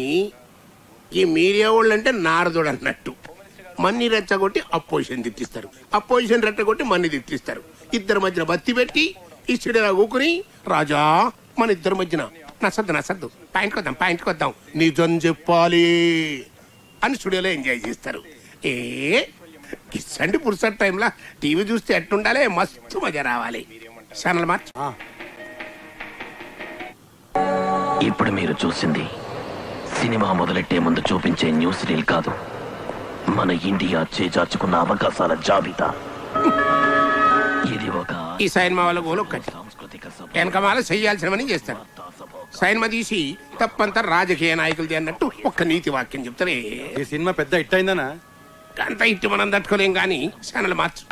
ఈ మీడియా వాళ్ళు అంటే నారదుడు అన్నట్టు, మన్ని రెచ్చగొట్టి అపోజిషన్ తిట్టిస్తారు, అపోజిషన్ రెచ్చగొట్టి మన్ని తిట్టిస్తారు. ఇద్దరి మధ్యన బత్తి పెట్టి ఈ స్టూడియోలో కూకుని రాజా మన ఇద్దరి మధ్యన నసద్దు పాయింట్కి వద్దాం నిజం చెప్పాలి అని స్టూడియోలో ఎంజాయ్ చేస్తారు. కిస్సండి పురుసట్ టైంలో టీవీ చూస్తే ఎట్టుండాలి, మస్తు మజా రావాలి. Channel March. ఇప్పుడు మీరు చూసింది సినిమా మొదలెట్టే ముందు చూపించే న్యూస్ రీల్ కాదు, మన ఇండియా చేజార్చుకున్న అవకాశాల జాబితా. ఇది ఒక ఈ సైన్మా వాళ్ళ గోలు ఒక్కటి, వెనకమాల చెయ్యాల్సినవని చేస్తారు. సైన్మా తీసి తప్పంతా రాజకీయ నాయకులది అన్నట్టు ఒక్క నీతి వాక్యం చెప్తారే. ఈ సినిమా పెద్ద హిట్ అయిందనా? అంత హిట్ మనం తట్టుకోలేం కానీ ఛానల్ మార్చు.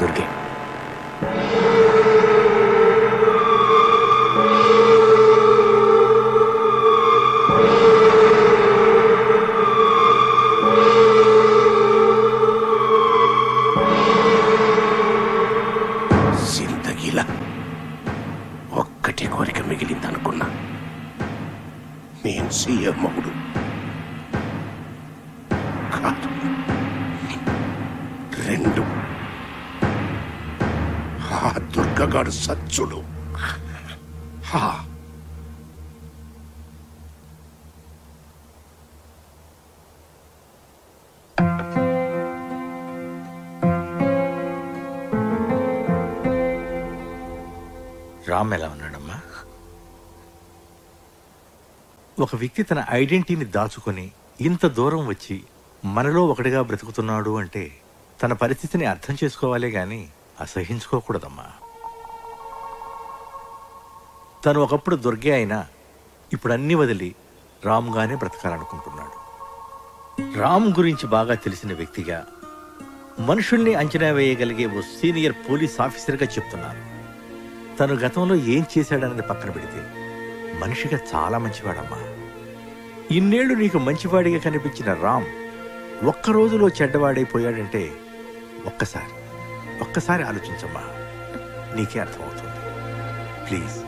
దుర్గే. జిందగీలా ఒక్కటి కోరిక మిగిలిందనుకున్నా. నేను సీఎం మొగుడు కాదు, 2 ఆ దుర్గగాడు సచ్చుడు. రామ్ ఎలా ఉన్నాడమ్మా? ఒక వ్యక్తి తన ఐడెంటిటీని దాచుకొని ఇంత దూరం వచ్చి మనలో ఒకటిగా బ్రతుకుతున్నాడు అంటే తన పరిస్థితిని అర్థం చేసుకోవాలే గాని అసహించుకోకూడదమ్మా. తను ఒకప్పుడు దుర్గే అయినా ఇప్పుడు అన్ని వదిలి రామ్గానే బ్రతకాలనుకుంటున్నాడు. రామ్ గురించి బాగా తెలిసిన వ్యక్తిగా, మనుషుల్ని అంచనా వేయగలిగే ఓ సీనియర్ పోలీస్ ఆఫీసర్గా చెప్తున్నాను. తను గతంలో ఏం చేశాడన్నది పక్కన పెడితే మనిషిగా చాలా మంచివాడమ్మా. ఇన్నేళ్లు నీకు మంచివాడిగా కనిపించిన రామ్ ఒక్క రోజులో చెడ్డవాడైపోయాడంటే ఒక్కసారి ఆలోచించమ్మా, నీకే అర్థమవుతుంది. ప్లీజ్.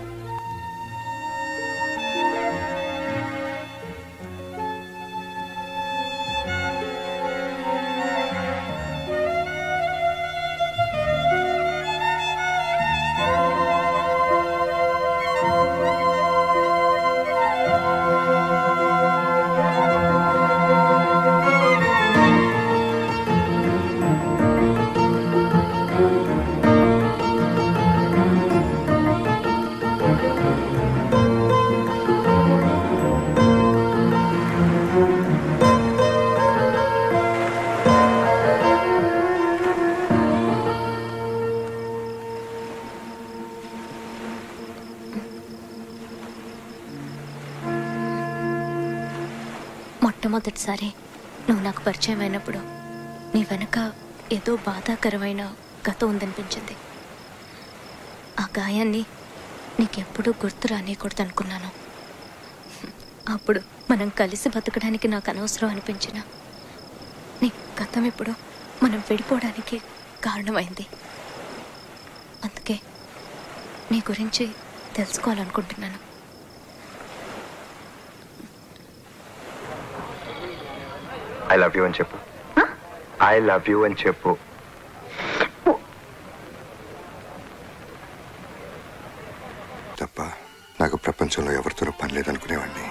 మొట్టమొదటిసారి నువ్వు నాకు పరిచయం అయినప్పుడు నీ వెనక ఏదో బాధాకరమైన గతం ఉందనిపించింది. ఆ గాయాన్ని నీకెప్పుడూ గుర్తు రానియకూడదు అనుకున్నాను. అప్పుడు మనం కలిసి బతకడానికి నాకు అనవసరం అనిపించిన నీ గతం ఇప్పుడు మనం విడిపోవడానికి కారణమైంది. అందుకే నీ గురించి తెలుసుకోవాలనుకుంటున్నాను. ఐ లవ్ యూ అని చెప్పు. ఐ లవ్ యూ అని చెప్పు. తప్ప నాకు ప్రపంచంలో ఎవరితోనూ పని లేదనుకునేవాడిని.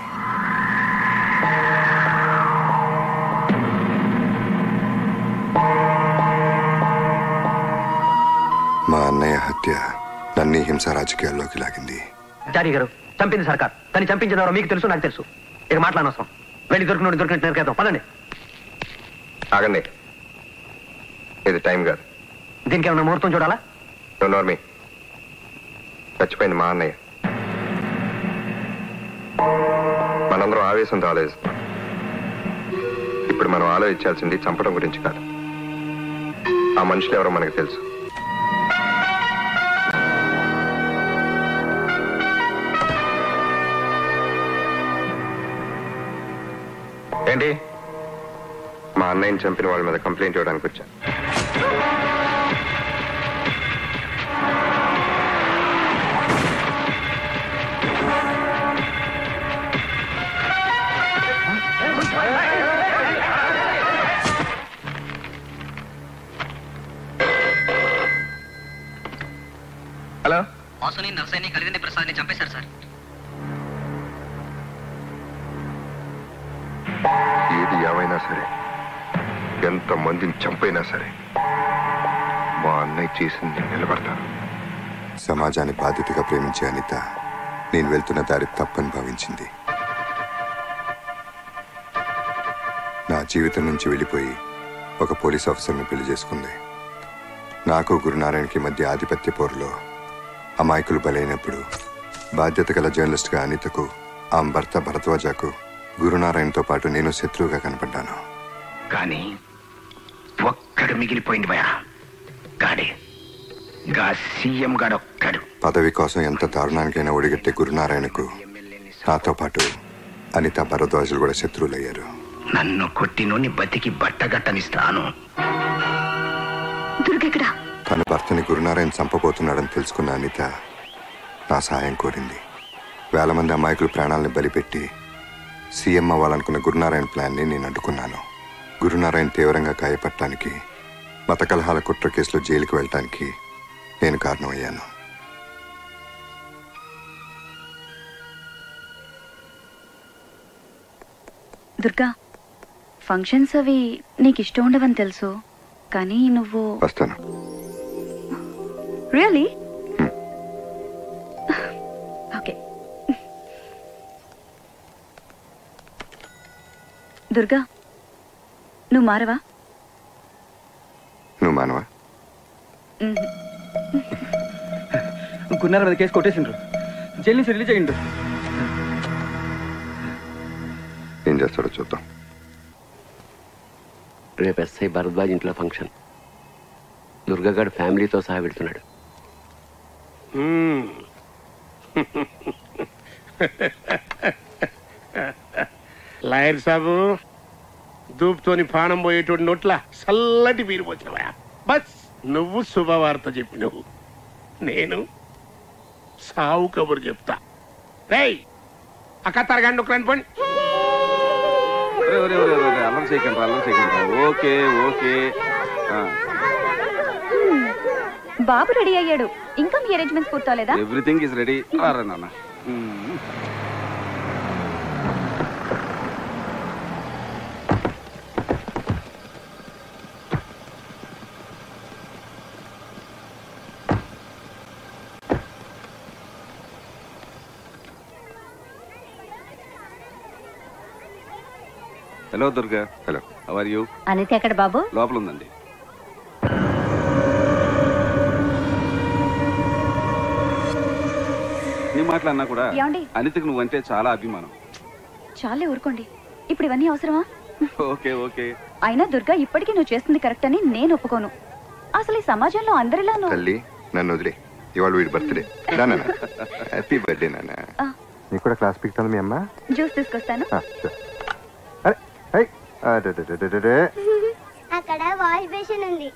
మా అన్నయ్య హత్య నన్ను హింస రాజకీయాల్లోకి లాగింది. జారీ గారు, చంపింది సర్కార్, కానీ చంపించినారో మీకు తెలుసు, నాకు తెలుసు. ఇక మాట్లాడనవసరం. వెళ్ళి దొరికినట్టు నరికేద్దాం. పదండి. ఆగండి, ఇది టైం కాదు. దీనికి ఏమన్నా ముహూర్తం చూడాలా? నోర్మి, చచ్చిపోయింది మా అన్నయ్య. మనందరం ఆవేశంతో ఆలోచిస్తాం. ఇప్పుడు మనం ఆలోచించాల్సింది చంపడం గురించి కాదు. ఆ మనుషులు ఎవరో మనకు తెలుసు. ఏంటి? మా అన్నయ్యని చంపిన వాళ్ళ మీద కంప్లైంట్ ఇవ్వడానికి వచ్చా. హలో, వాసుని, నర్సయ్యని, కలిగింది ప్రసాద్ని చంపేశారు సార్. ఏది ఏమైనా సరే, ఎంతమందిని చంపైనా సరే, మా అన్నయ్య చేసింది నిలబడతాను. సమాజాన్ని బాధ్యతగా ప్రేమించే అనిత నేను వెళ్తున్న దారి తప్పని భావించింది. నా జీవితం నుంచి వెళ్ళిపోయి ఒక పోలీస్ ఆఫీసర్ని పెళ్లి చేసుకుంది. నాకు గురునారాయణకి మధ్య ఆధిపత్య పోరులో అమాయకులు బలైనప్పుడు బాధ్యత గల జర్నలిస్ట్గా అనితకు, ఆమె భర్త భరద్వాజకు గురునారాయణతో పాటు నేను శత్రువుగా కనపడ్డాను. కానీ ఒక్కడు మిగిలిపోయింది భయ. గాడే సీఎం గాడొక్కడు పదవి కోసం ఎంత దారుణానికైనా ఒడిగట్టే గురునారాయణకు నాతో పాటు అనిత భరద్వాజులు కూడా శత్రువులయ్యారు. నన్ను కొట్టినోని బతికి బట్టగట్టనిస్తాను. తన భర్తని గురునారాయణ చంపబోతున్నాడని తెలుసుకున్న అనిత నా సాయం కోరింది. వేల మంది అమాయకులు ప్రాణాలను బలిపెట్టి సీఎం అవ్వాలనుకున్న గురునారాయణ ప్లాన్ని నేను అడ్డుకున్నాను. గురునారాయణ తీవ్రంగా గాయపడటానికి, మత కలహాల కుట్ర కేసులో జైలుకు వెళ్ళటానికి నేను కారణమయ్యాను. దుర్గా, ఫంక్షన్స్ అవి నీకు ఇష్టం ఉండవని తెలుసు, కానీ నువ్వు వస్తాను. రియలీ? ఓకే. దుర్గా, నువ్వు మారవా? నువ్వు మానవా? గురునారాయణ మీద కేసు కొట్టేసిండ్రు, జైలు నుంచి రిలీజ్ అయ్యిండు. ఏం చేస్తాడో చూద్దాం. రేపు ఎస్ఐ భరద్వాజ్ ఇంట్లో ఫంక్షన్. దుర్గాగాడు ఫ్యామిలీతో సహా వెళ్తున్నాడు. లాయర్ సాబు, దూపుతోని పానం పోయేటోడి నోట్ల చల్లటి వీరు పోతావా? బస్ నువ్వు శుభవార్త చెప్పినవు, నేను సావు కబురు చెప్తా. రేయ్ అక్క తరగండి ఒక రండి. అల్లం చేయకండి, అల్లం చేయకండి. Okay okay. బాబు రెడీ అయ్యాడు, ఇంకా మీ అరేంజ్మెంట్స్ పూర్తవలేదా? Everything is ready. రారా నాన్న. Hello Durga. Hello. How are you? Anitha ఎక్కడ బాబు? లోపల ఉందండి. నీ మాటలన్నా కూడా ఏమండి? అనితకు నువ్వంటే చాలా అభిమానం. చాలే ఊరుకోండి, ఇప్పుడు ఇవన్నీ అవసరమా? Okay okay. అయినా దుర్గా, ఇప్పటికీ నువ్వు చేస్తుంది కరెక్ట్ అని నేను ఒప్పుకోను. అసలు ఈ సమాజంలో అందరిలా తల్లి నన్ను వదిలే. ఇవాళ వీడి బర్త్డే. హ్యాపీ బర్త్డే నాన్న. నీకు కూడా క్లాస్ పిక్తాను మీ అమ్మ. జ్యూస్ తీసుకొస్తాను. అక్కడ వాష్ బేసిన్ ఉంది.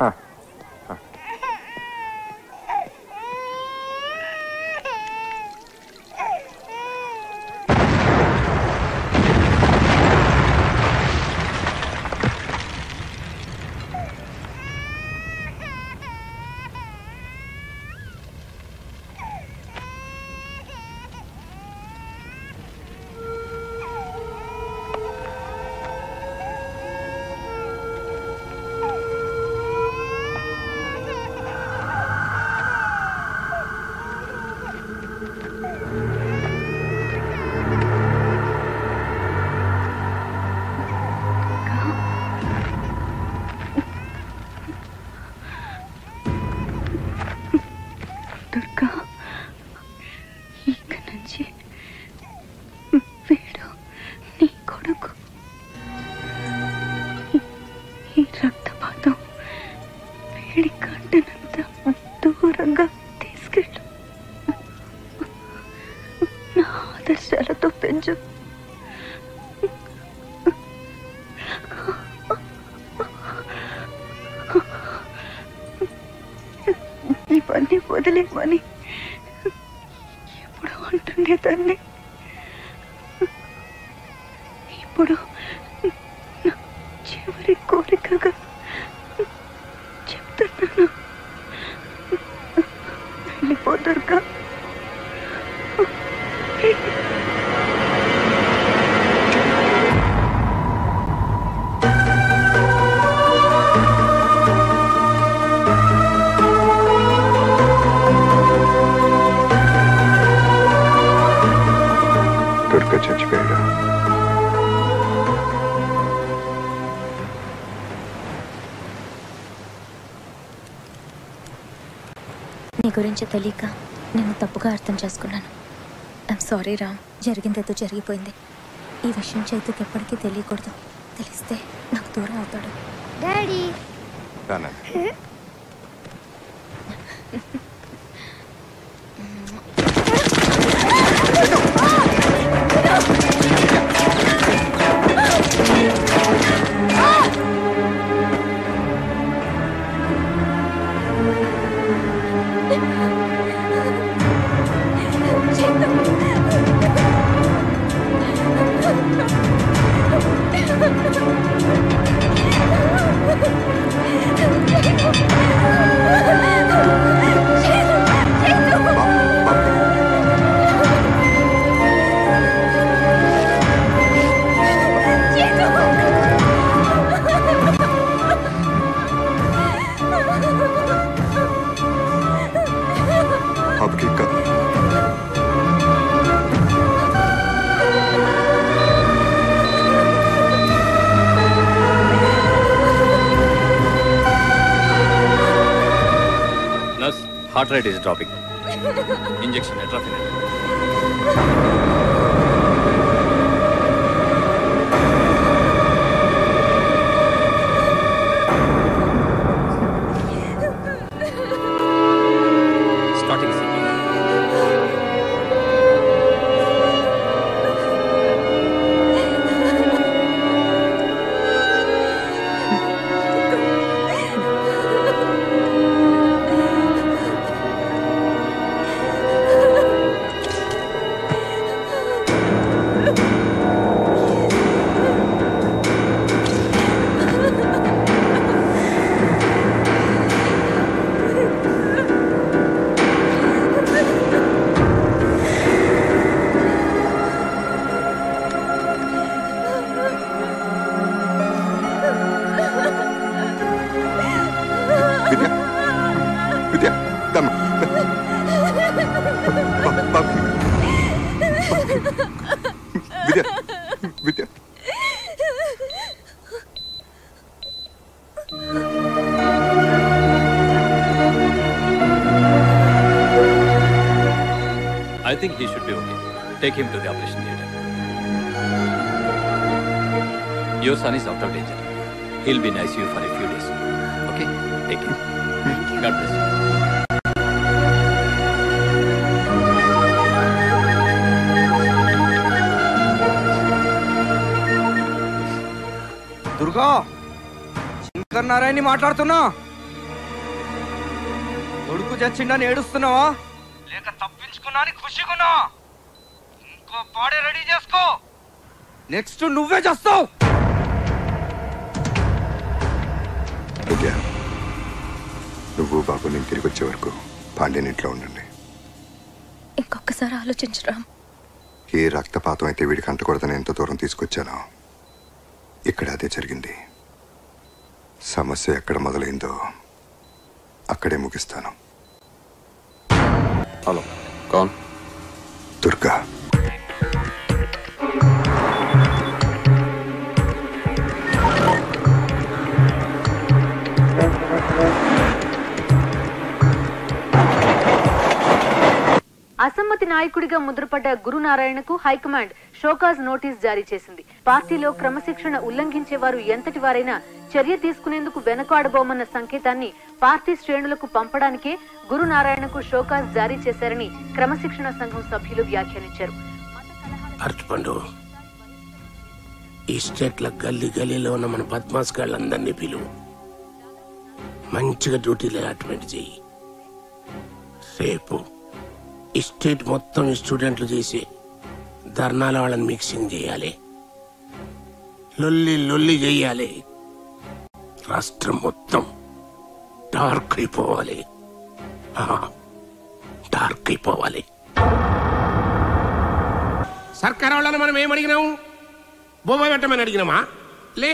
దుర్గా, ఇక నుంచి వీడు నీ కొడుకు. ఈ రక్తపాతం వేడి కంటనంత దూరంగా తీసుకెళ్ళు. నా ఆదర్శాలతో పెంచు. ఇవన్నీ వదిలేమని ఎప్పుడు అంటుండేదాన్ని. ఇప్పుడు నా చివరి కోరికగా చెప్తున్నాను, వెళ్ళిపో దుర్గా. దుర్గా చచ్చిపోయాడు. నీ గురించి తెలియక నేను తప్పుగా అర్థం చేసుకున్నాను. I'm sorry Ram. జరిగిందేదో జరిగిపోయింది. ఈ విషయం చైతుకి ఎప్పటికీ తెలియకూడదు. తెలిస్తే నాకు దూరం అవుతాడు. Daddy. Heart rate is dropping. Injection atropine. Starting city. I think he should be okay. Take him to the operation theatre. Your son is out of danger. He'll be in ICU for a few days. Okay? Take him. God bless you. Durga, Shankar నారాయణని మాట్లాడుతున్నా. కొడుకు చచ్చిండని ఏడుస్తున్నావా లేక తప్పించుకున్నా అని ఖుషిగున్నా? ఇంకో పాడే ready చేసుకో. Next నువ్వే చేస్తావు. నువ్వు బాబు నేను తిరిగి వచ్చే వరకు పాండ్యన్ ఇంట్లో ఉండండి. ఇంకొకసారి ఆలోచించరా. ఏ రక్తపాతం అయితే వీడికి అంటకూడదని ఎంత దూరం తీసుకొచ్చానో ఇక్కడ అదే జరిగింది. సమస్య ఎక్కడ మొదలైందో అక్కడే ముగిస్తాను. హలో, కౌన్? దుర్గా. అసమ్మతి నాయకుడిగా ముద్రపడ్డ గురునారాయణకు హైకమాండ్ షోకాజ్ నోటీస్ జారీ చేసింది. పార్టీలో క్రమశిక్షణ ఉల్లంఘించే వారు ఎంతటి వారైనా చర్య తీసుకునేందుకు వెనకాడబోమన్న సంకేతాన్ని పార్టీ శ్రేణులకు పంపడానికే గురునారాయణకు షోకాజ్ జారీ చేశారని క్రమశిక్షణ సంఘం సభ్యులు వ్యాఖ్యానించారు. అర్చుపండు, ఈ స్టేట్ల గల్లీ గల్లీలో ఉన్న మన బద్మాస్ గాళ్ళందరినీ పిలువు. మంచిగా డ్యూటీలు అలాట్మెంట్ చెయ్యి. రేపు ఈ స్టేట్ మొత్తం ఈ స్టూడెంట్లు చేసి ధర్నాల వాళ్ళని మిక్సింగ్ చేయాలి. లొల్లి లొల్లి చేయాలి. రాష్ట్రం మొత్తం డార్క్ అయిపోవాలి. డార్క్ అయిపోవాలి. సర్కార్ వాళ్ళని మనం ఏమడిగినాము? బొబ్బ పెట్టమని అడిగినామా? లే,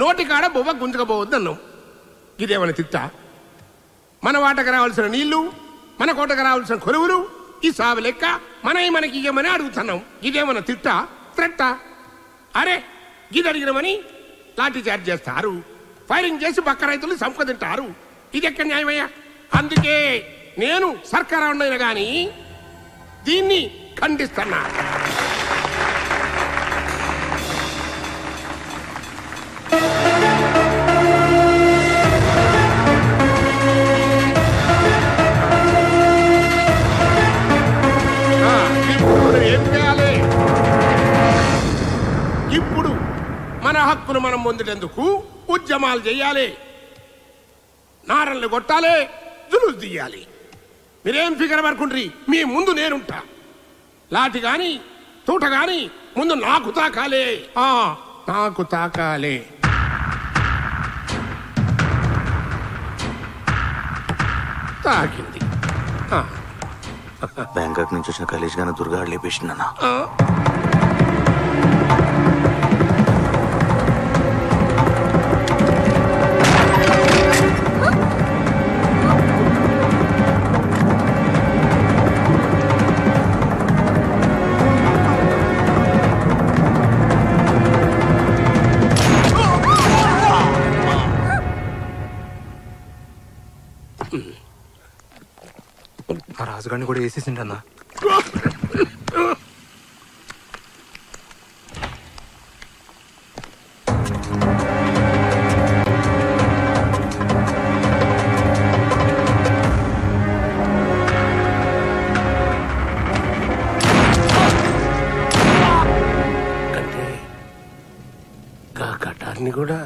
నోటి కాడ బొబ్బ గుంజుకపోవద్దు అన్నాం. ఇదేమన్నా తిట్టా? మన వాటకు రావాల్సిన నీళ్లు, మన కోటకు రావాల్సిన కొలువులు, ఈ సాగు లెక్క మనకి ఇవ్వమని అడుగుతున్నాం. ఇదేమన్నా తిట్టా? త్రెట్టా? అరే, ఇది అడిగినామని లాఠీ చార్జ్ చేస్తారు, ఫైరింగ్ చేసి పక్క రైతులు సంపద తింటారు. ఇది ఎక్కడ న్యాయమయ్యా? అందుకే నేను సర్కారు ఉండైనా గాని దీన్ని ఖండిస్తున్నా. ఇప్పుడు మన హక్కును మనం పొందేందుకు ఉద్యమాలు చేయాలి, నారళ్ళు కొట్టాలి, జులుసు తీయాలి. మీరేం ఫిగర్ పడుకుండ్రి, మీ ముందు నేనుంటా. లాఠి గాని తూట గాని ముందు నాకు తాకాలే, నాకు తాకాలే. తాకింది. బ్యాంకాక్ నుంచి వచ్చిన కలేజ్ గానే దుర్గా లేపేసిందన్నా. బాస్ గారిని కూడా వేసేసిండన్నా. కటార్ని కూడా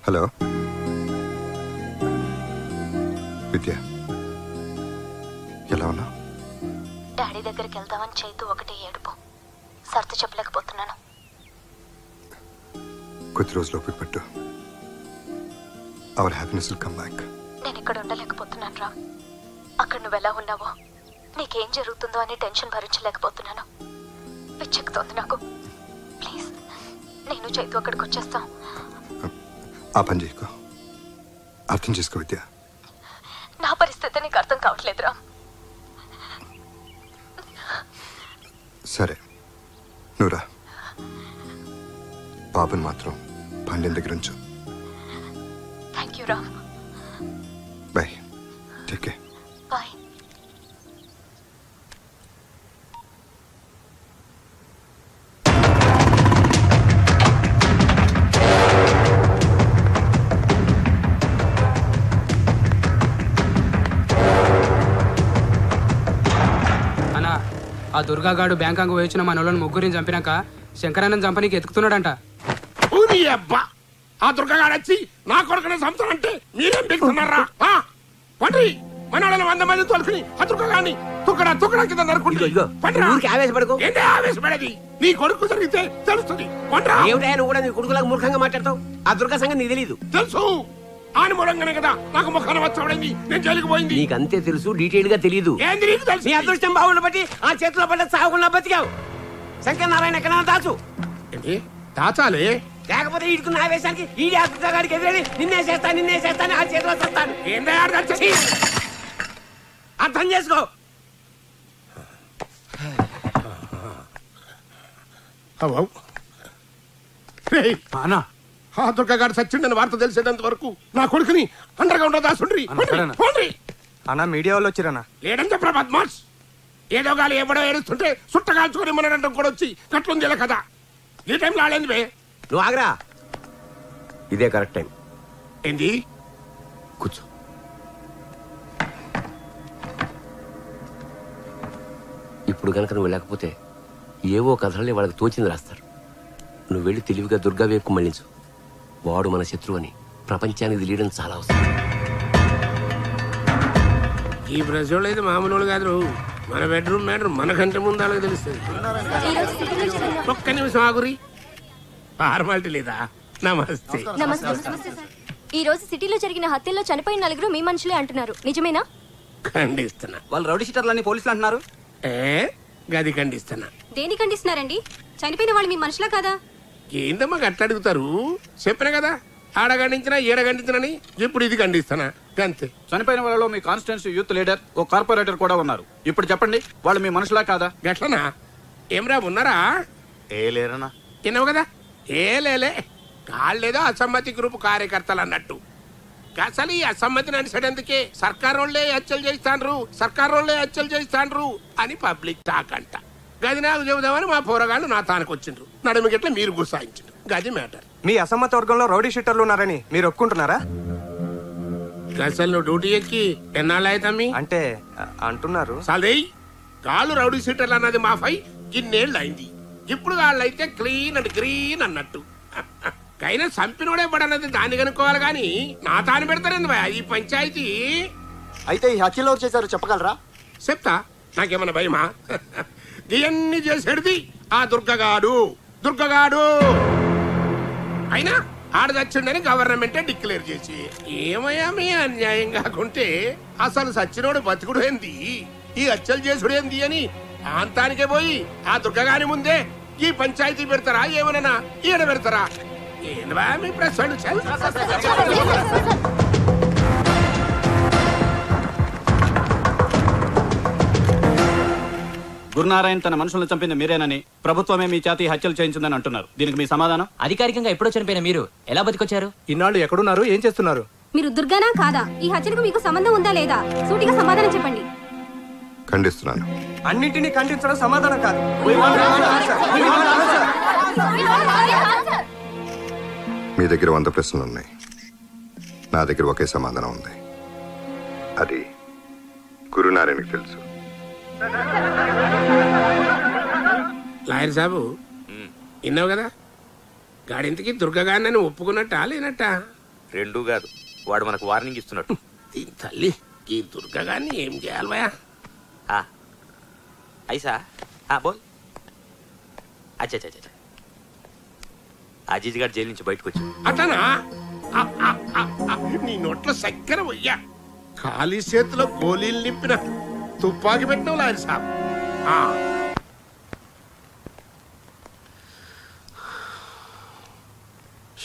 హలో విద్య, ఎలా ఉన్నా? డాడీ దగ్గరికి వెళ్దామని చైతు ఒకటే ఏడుపు. సర్ది చెప్పలేకపోతున్నాను. కొద్ది రోజులు ఓపిక పట్టు. Our happiness will come back. నేను ఇక్కడ ఉండలేకపోతున్నాను రా. అక్కడ నువ్వు ఎలా ఉన్నావో, నీకేం జరుగుతుందో అని టెన్షన్ భరించలేకపోతున్నాను. పిచ్చెక్కుతోంది నాకు. ప్లీజ్, నేను చైతు అక్కడికి వచ్చేస్తాం. ఆ పని చేయకు. అర్థం చేసుకో విద్య. నా పరిస్థితి నీకు అర్థం కావట్లేదురా. సరే, నువ్వురా. బాబుని మాత్రం పండిన దగ్గర ఉంచు. థ్యాంక్ యూ రా. బాయ్. Take care. బాయ్. ఆ దుర్గాగాడు బ్యాంకాంగ్ పోయించిన మన వాళ్ళని ముగ్గురిని చంపినాక శంకరానంద్ చంపనీకి ఎత్తుకుతున్నాడంట. ఆ దుర్గాగాడు వచ్చి నా కొడుకునే సంవత్సరం అంటే మీరేం పెడుతున్నారా? పండ్రి మన వాళ్ళని 100 మంది తోలుకుని ఆ దుర్గాగాడిని తుక్కడా కింద నరుకుంటే ఆవేశపడకు. ఏంటి ఆవేశపడేది? నీ కొడుకు జరిగితే తెలుస్తుంది. నువ్వు కూడా నీ కొడుకులకు మూర్ఖంగా మాట్లాడతావు. ఆ దుర్గా సంగతి నీకు తెలీదు. తెలుసు. ఆని మూలంగానే కదా నాకు ముఖాన వచ్చాడైంది, నేను జైలుకు పోయింది. నీకు అంతే తెలుసు, డీటెయిల్ గా తెలియదు. ఏంది నీకు తెలుసు? నీ అదృష్టం బాగుండ బట్టి ఆ చేతిలో పడ్డ సాగుకుండా బతికావు. శంకర్ నారాయణ ఎక్కడ దాచు. ఏంటి దాచాలి? లేకపోతే ఈడుకున్న ఆవేశానికి ఈడి ఆస్తిగాడికి ఎదురని నిన్నే చేస్తాను ఆ చేతిలో చేస్తాను. అర్థం చేసుకో. ఆ దుర్గాగాడు సచ్చిండని వార్త తెలిసేటంత వరకు నా కొడుకుని అండర్ గ్రౌండ్ లో దాసుండ్రి. అన్న మీడియా వాళ్ళు వచ్చిరన్నా. లేడంటే బద్మాష్. ఏదో గాలి ఎవడో ఏడుస్తుంటే సుట్టగాల్చుకుని మనడం కూడా వచ్చి కట్లుంది ఇలా కదా. ఈ టైంలో ఆడేంది బే? నువ్వు ఆగరా. ఇదే కరెక్ట్ టైం. ఏంది? కూర్చో. ఇప్పుడు కనుక నువ్వు లేకపోతే ఏవో కథలే వాళ్ళకి తోచింది రాస్తారు. నువ్వు వెళ్ళి తెలివిగా దుర్గా వైపు మళ్ళించు. వాడు మన శత్రువు అని ప్రపంచానికి తెలియడం చాలా అవసరం. ఈ బ్రజోళ్ళు అయితే మామూలు కాదు. మన బెడ్రూమ్ మ్యాటర్ మనకంటే ముందు అలాగే తెలుస్తుంది. ఒక్క నిమిషం ఆగురి. ఫార్మాలిటీ లేదా? నమస్తే. ఈ రోజు సిటీలో జరిగిన హత్యల్లో చనిపోయిన 9 మీ మనుషులే అంటున్నారు, నిజమేనా? ఖండిస్తున్నా. వాళ్ళు రౌడీ షీటర్లని పోలీసులు అంటున్నారు. గది ఖండిస్తున్నా. దేని ఖండిస్తున్నారండి? చనిపోయిన వాళ్ళు మీ మనుషులా కాదా? ఏందమ్మా గట్ల అడుగుతారు? చెప్పిన కదా, ఆడ ఖండించినా ఈడ ఖండించినని. ఇప్పుడు ఇది ఖండిస్తానా అంతే. చనిపోయిన వాళ్ళలో మీ కాన్స్టిట్యూన్సీ యూత్ లీడర్, ఓ కార్పొరేటర్ కూడా ఉన్నారు. ఇప్పుడు చెప్పండి, వాళ్ళు మీ మనుషులా కాదా? గట్లనా? ఏమరా ఉన్నారా? ఏ లేరనా? తిన్నావు కదా. ఏ లేలే, కాళ్ళేదో అసమ్మతి గ్రూప్ కార్యకర్తలు అన్నట్టు. అసలు ఈ అసమ్మతి నడిచేందుకే సర్కార్ వాళ్ళే హత్యలు చేస్తాండ్రు అని పబ్లిక్ టాక్ అంట. గది నాకు చెబుదామని మా పోరగాళ్ళు నా తానికి వచ్చిండ్రు. నడుమికెట్లా మీరు గుసాయించారు. గది మ్యాటర్. మీ అసమ్మత వర్గంలో రౌడీ షీటర్లు ఉన్నారని మీరు ఒప్పుకుంటున్నారా? అసలు నువ్వు డ్యూటీ ఎక్కి ఎన్నాళ్ళు అవుతామి అంటే అంటున్నారు సాలే గాళ్ళు రౌడీ సీటర్లు అన్నది మాఫై ఇన్నేళ్ళు అయింది. ఇప్పుడు వాళ్ళైతే క్లీన్ అండ్ గ్రీన్ అన్నట్టు. కైనా సంపినోడే పడన్నది దాన్ని కనుక్కోవాలి కానీ నా తాను పెడతారండి ఈ పంచాయతీ. అయితే ఈ హత్యలు ఎవరు చేశారో చెప్పగలరా? చెప్తా, నాకేమన్నా భయమా? ఇవన్నీ చేసేది ఆ దుర్గగాడు. అయినా ఆడదచ్చిండని గవర్నమెంటే డిక్లేర్ చేసి ఏమయ్యా మీ అన్యాయం కాకుంటే అసలు సచ్చినోడు బతుకుడు ఏంది, ఈ హత్యలు చేసుడు ఏంది అని ప్రాంతానికే పోయి ఆ దుర్గగాని ముందే ఈ పంచాయతీ పెడతారా? ఏమన్నా ఈయన పెడతారా? ఏందా మీ ప్రశ్న? గురునారాయణ తన మనుషులను చంపింది మీరేనని, ప్రభుత్వమే మీ చేతి హత్యలు చేయించిందని అంటున్నారు. దీనికి మీ సమాధానం? అధికారికంగా ఎప్పుడో చనిపోయిన మీరు ఎలా బతికొచ్చారు? ఇన్నాళ్ళు ఎక్కడున్నారు, ఏం చేస్తున్నారు? మీరు దుర్గానా కాదా? ఈ హత్యలకు మీకు సంబంధం ఉందా లేదా? సూటిగా సమాధానం చెప్పండి. ఖండిస్తున్నాను. అన్నింటినీ ఖండించడం సమాధానం కాదు. మీ దగ్గర 100 ప్రశ్నలు ఉన్నాయి, నా దగ్గర ఒకే సమాధానం ఉంది. అది గురునారాయణకి తెలుసు. లాయర్ సాబు విన్నావు కదా, గాడింతకి దుర్గగాన్ని ఒప్పుకున్నట్టా లేనట్టా? రెండూ కాదు, వాడు మనకు వార్నింగ్ ఇస్తున్నట్టు. దీని తల్లి ఈ దుర్గగాన్ని ఏం చేయాలి భయా? ఐసా బోల్. అచ్చా అజీజ్ గారు జైలు నుంచి బయటకు వచ్చి అతనా నీ నోట్లో చక్కెర పోయ్యా, ఖాళీ చేతిలో గోళీలు నింపిన తుపాకి పెట్టినావు లాయర్ సాబ్.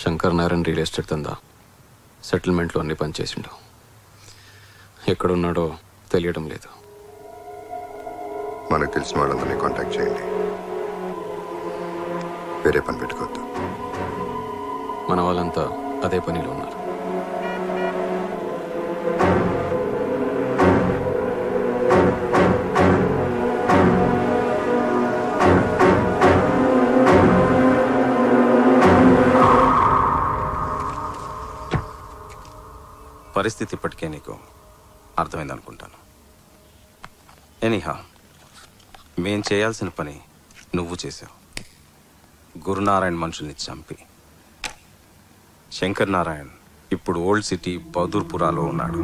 శంకర్ నారాయణ రియల్ ఎస్టేట్ దందా సెటిల్మెంట్లో అన్ని పనిచేసిండు. ఎక్కడున్నాడో తెలియడం లేదు. మనకు తెలిసిన వాళ్ళందరినీ కాంటాక్ట్ చేయండి, వేరే పని పెట్టుకోవద్దు. మన వాళ్ళంతా అదే పనిలో ఉన్నారు. పరిస్థితి ఇప్పటికే నీకు అర్థమైందనుకుంటాను. ఎనీహా, మేం చేయాల్సిన పని నువ్వు చేసావు. గురునారాయణ మనుషుల్ని చంపి. శంకర్ నారాయణ్ ఇప్పుడు ఓల్డ్ సిటీ బౌదూర్పురాలో ఉన్నాడు.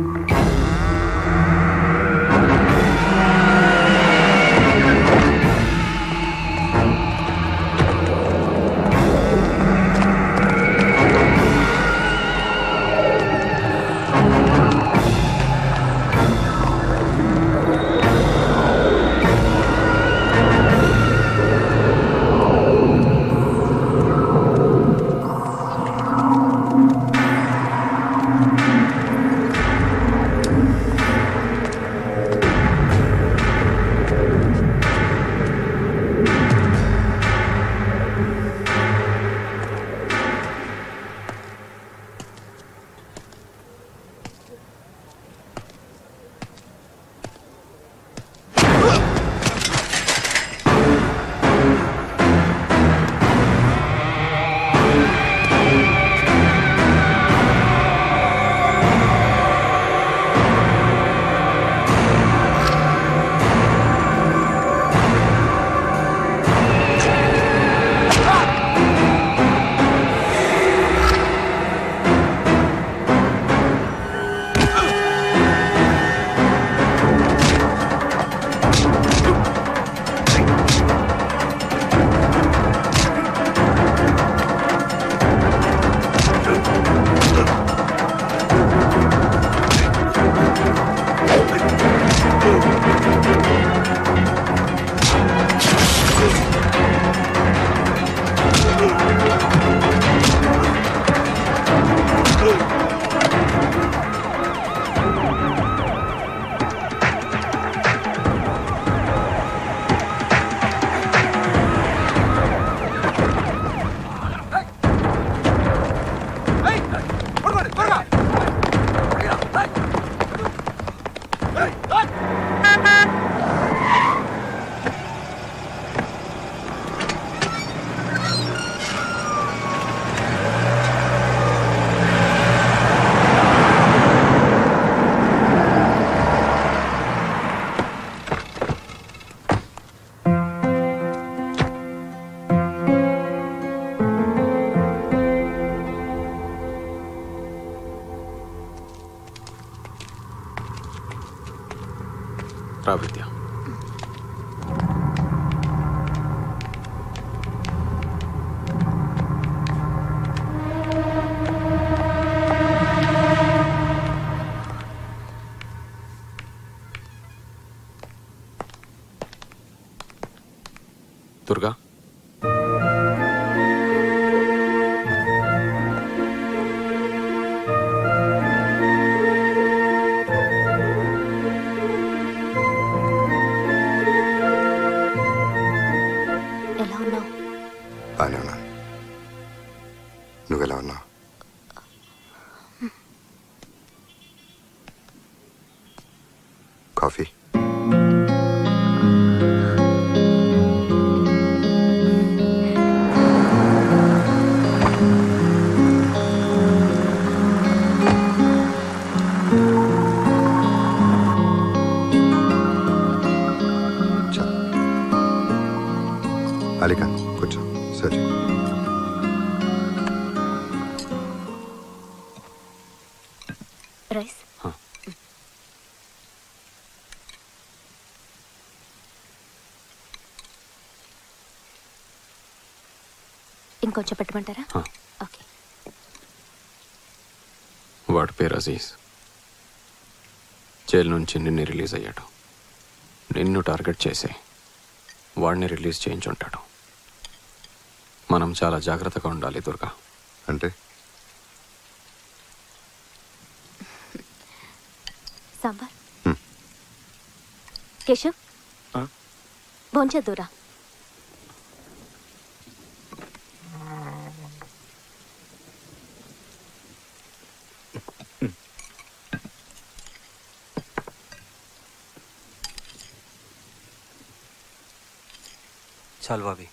విద్య. దుర్గా, ఎలా ఉన్నావు? బాగానే ఉన్నాను. నువ్వెలా ఉన్నావు? కాఫీ? అలీఖాన్ కూర్చో. సరే, రైస్. ఇంకొంచెం పెట్టమంటారా? ఓకే. వాడి పేరు అజీజ్. జైలు నుంచి నిన్ను రిలీజ్ అయ్యాడు. నిన్ను టార్గెట్ చేసి వాడిని రిలీజ్ చేయించుంటాడు. మనం చాలా జాగ్రత్తగా ఉండాలి దుర్గా. అంటే సాంబార్. కేశవ్, భోంచేద్దురా. చాలు బాబీ.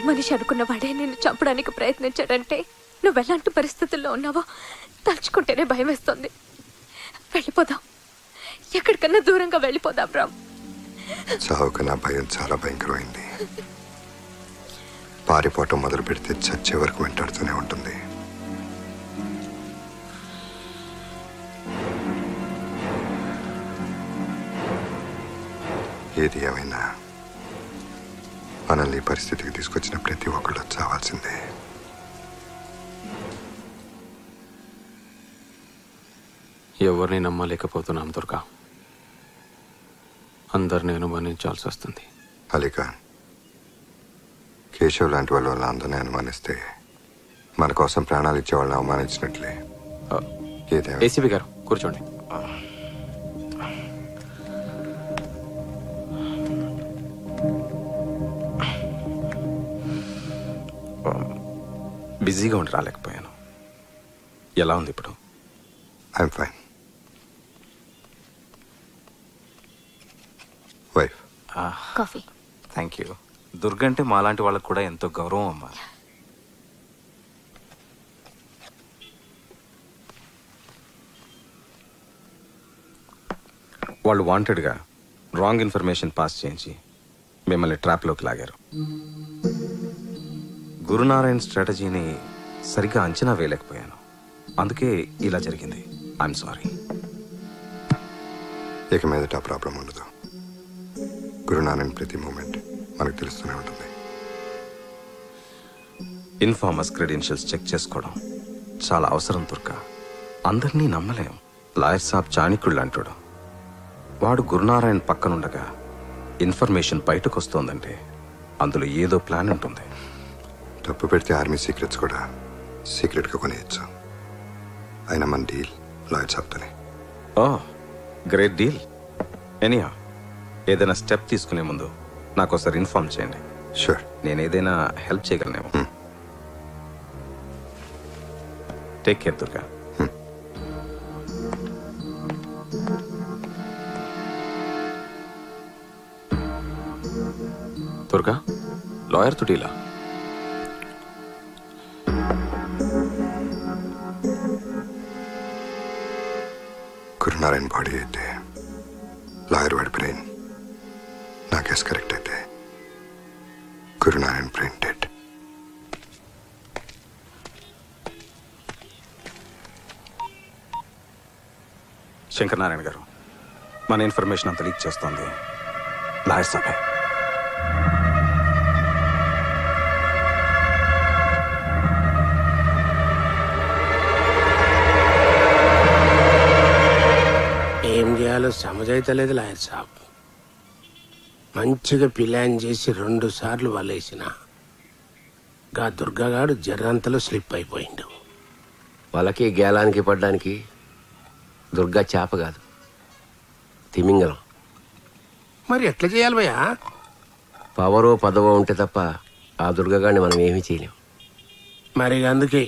మనిషి అనుకున్న వాడే నిన్ను చంపడానికి ప్రయత్నించాడంటే నువ్వెలాంటి పరిస్థితుల్లో ఉన్నావో తలుచుకుంటేనే భయం వేస్తుంది. వెళ్ళిపోదాం, ఎక్కడికన్నా దూరంగా వెళ్ళిపోదాం రామ్. చావుకు నా భయం చాలా భయంకరమైంది. పారిపోవటం మొదలు పెడితే చచ్చే వరకు వెంటాడుతూనే ఉంటుంది. ఏది ఏమైనా మనల్ని పరిస్థితికి తీసుకొచ్చిన ప్రతి ఒక్కళ్ళు చావాల్సిందే. ఎవరిని నమ్మలేకపోతున్నాం దుర్గా. అందరిని అనుమానించాల్సి వస్తుంది. అలీఖాన్, కేశవ్ లాంటి వాళ్ళ అందరినీ అనుమానిస్తే మన కోసం ప్రాణాలు ఇచ్చే వాళ్ళని అవమానించినట్లే. ఏసీపీ గారు కూర్చోండి. బిజీగా ఉండి రాలేకపోయాను. ఎలా ఉంది ఇప్పుడు? I'm fine. Wife coffee. Thank you. Durga అంటే మాలాంటి వాళ్ళకు కూడా ఎంతో గౌరవం అమ్మా. వాళ్ళు వాంటెడ్గా రాంగ్ ఇన్ఫర్మేషన్ పాస్ చేయించి మిమ్మల్ని ట్రాప్లోకి లాగారు. గురునారాయణ్ స్ట్రాటజీని సరిగ్గా అంచనా వేయలేకపోయాను. అందుకే ఇలా జరిగింది. I'm sorry. ఇక మీదట ప్రాబ్లం ఉండదు. గురునారాయణ్ ప్రతి మూమెంట్ మనకు తెలుస్తూనే ఉంటుంది. ఇన్ఫార్మర్స్ క్రెడెన్షియల్స్ చెక్ చేసుకోవడం చాలా అవసరం దుర్గా. అందరినీ నమ్మలేం. లాయర్ సాబ్ చాణిక్యుళ్ళు అంటాడు. వాడు గురునారాయణ్ పక్కనుండగా ఇన్ఫర్మేషన్ బయటకు వస్తోందంటే అందులో ఏదో ప్లాన్ ఉంటుంది. తప్పు పెడితే ఆర్మీ సీక్రెట్స్ కూడా సీక్రెట్గా కొనేయచ్చు. అయినా మన డీల్ లాయర్ సాబ్తోనే. ఓ గ్రేట్ డీల్. ఎనీహా, ఏదైనా స్టెప్ తీసుకునే ముందు నాకు ఒకసారి ఇన్ఫార్మ్ చేయండి. షూర్. నేను ఏదైనా హెల్ప్ చేయగలనేమో. Take care Durga. Durga, lawyer తుటీలా? గురునారాయణ బాడీ అయితే లాయర్ వాడి బ్రెయిన్, నా కేసు కరెక్ట్ అయితే గురునారాయణ బ్రెయిన్ డెడ్. శంకర్ నారాయణ గారు, మన ఇన్ఫర్మేషన్ అంతా లీక్ చేస్తోంది లాయర్ సాబే. ఏం చేయాలో సమజైతలేదు లాయర్ సాబ్. మంచిగా ప్లాన్ చేసి 2 సార్లు వలేసిన గా దుర్గాగాడు జర్రంతలో స్లిప్ అయిపోయిండు. వాళ్ళకి గేలానికి పడ్డానికి దుర్గా చేప కాదు, తిమింగలం. మరి ఎట్లా చేయాలి భయ్యా? పవరో పదవో ఉంటే తప్ప ఆ దుర్గగాడిని మనం ఏమీ చేయలేం. మరి అందుకే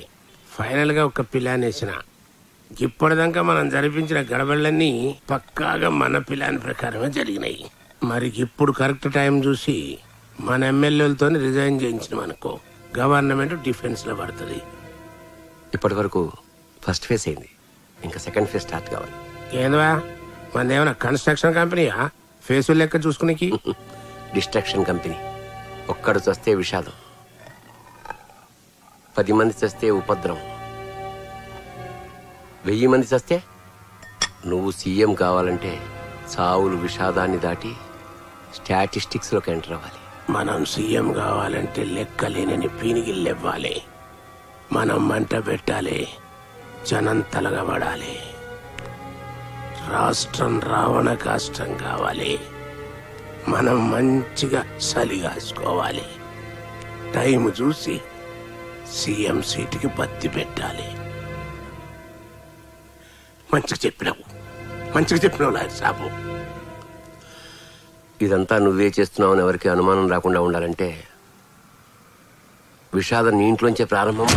ఫైనల్గా ఒక ప్లాన్ వేసిన. ఇప్పటిదాకా మనం జరిపించిన గడబళ్ళన్నీ పక్కాగా మన ప్లాన్ ప్రకారమే జరిగినాయి. మరి ఇప్పుడు కరెక్ట్ టైం చూసి మన ఎమ్మెల్యేలతో రిజైన్ చేయించినాం అనుకో, గవర్నమెంట్ డిఫెన్స్ లో పడుతుంది. ఇప్పటి వరకు ఫస్ట్ ఫేజ్ అయింది, ఇంకా సెకండ్ ఫేజ్ స్టార్ట్ కావాలి. ఏందవా మనదేమన్నా కన్స్ట్రక్షన్ కంపెనీయా ఫేస్ లెక్క చూసుకునేకి? Destruction company. ఒక్కడు చస్తే విషాదం, 10 మంది చస్తే ఉపద్రవం, 1000 మంది చస్తే నువ్వు సీఎం కావాలంటే చావులు విషాదాన్ని దాటి స్టాటిస్టిక్స్లోకి ఎంటర్ అవ్వాలి. మనం సీఎం కావాలంటే లెక్కలేనని పీనిగిల్లెవ్వాలి. మనం మంట పెట్టాలి, జనం తలగబడాలి. రాష్ట్రం రావణ కాష్టం కావాలి. మనం మంచిగా సలిగాసుకోవాలి. టైం చూసి సీఎం సీటుకి బత్తి పెట్టాలి. మంచిగా చెప్పినావు లాయర్ సాబు. ఇదంతా నువ్వే చేస్తున్నావని ఎవరికి అనుమానం రాకుండా ఉండాలంటే విషాదం నీ ఇంట్లోంచే ప్రారంభం.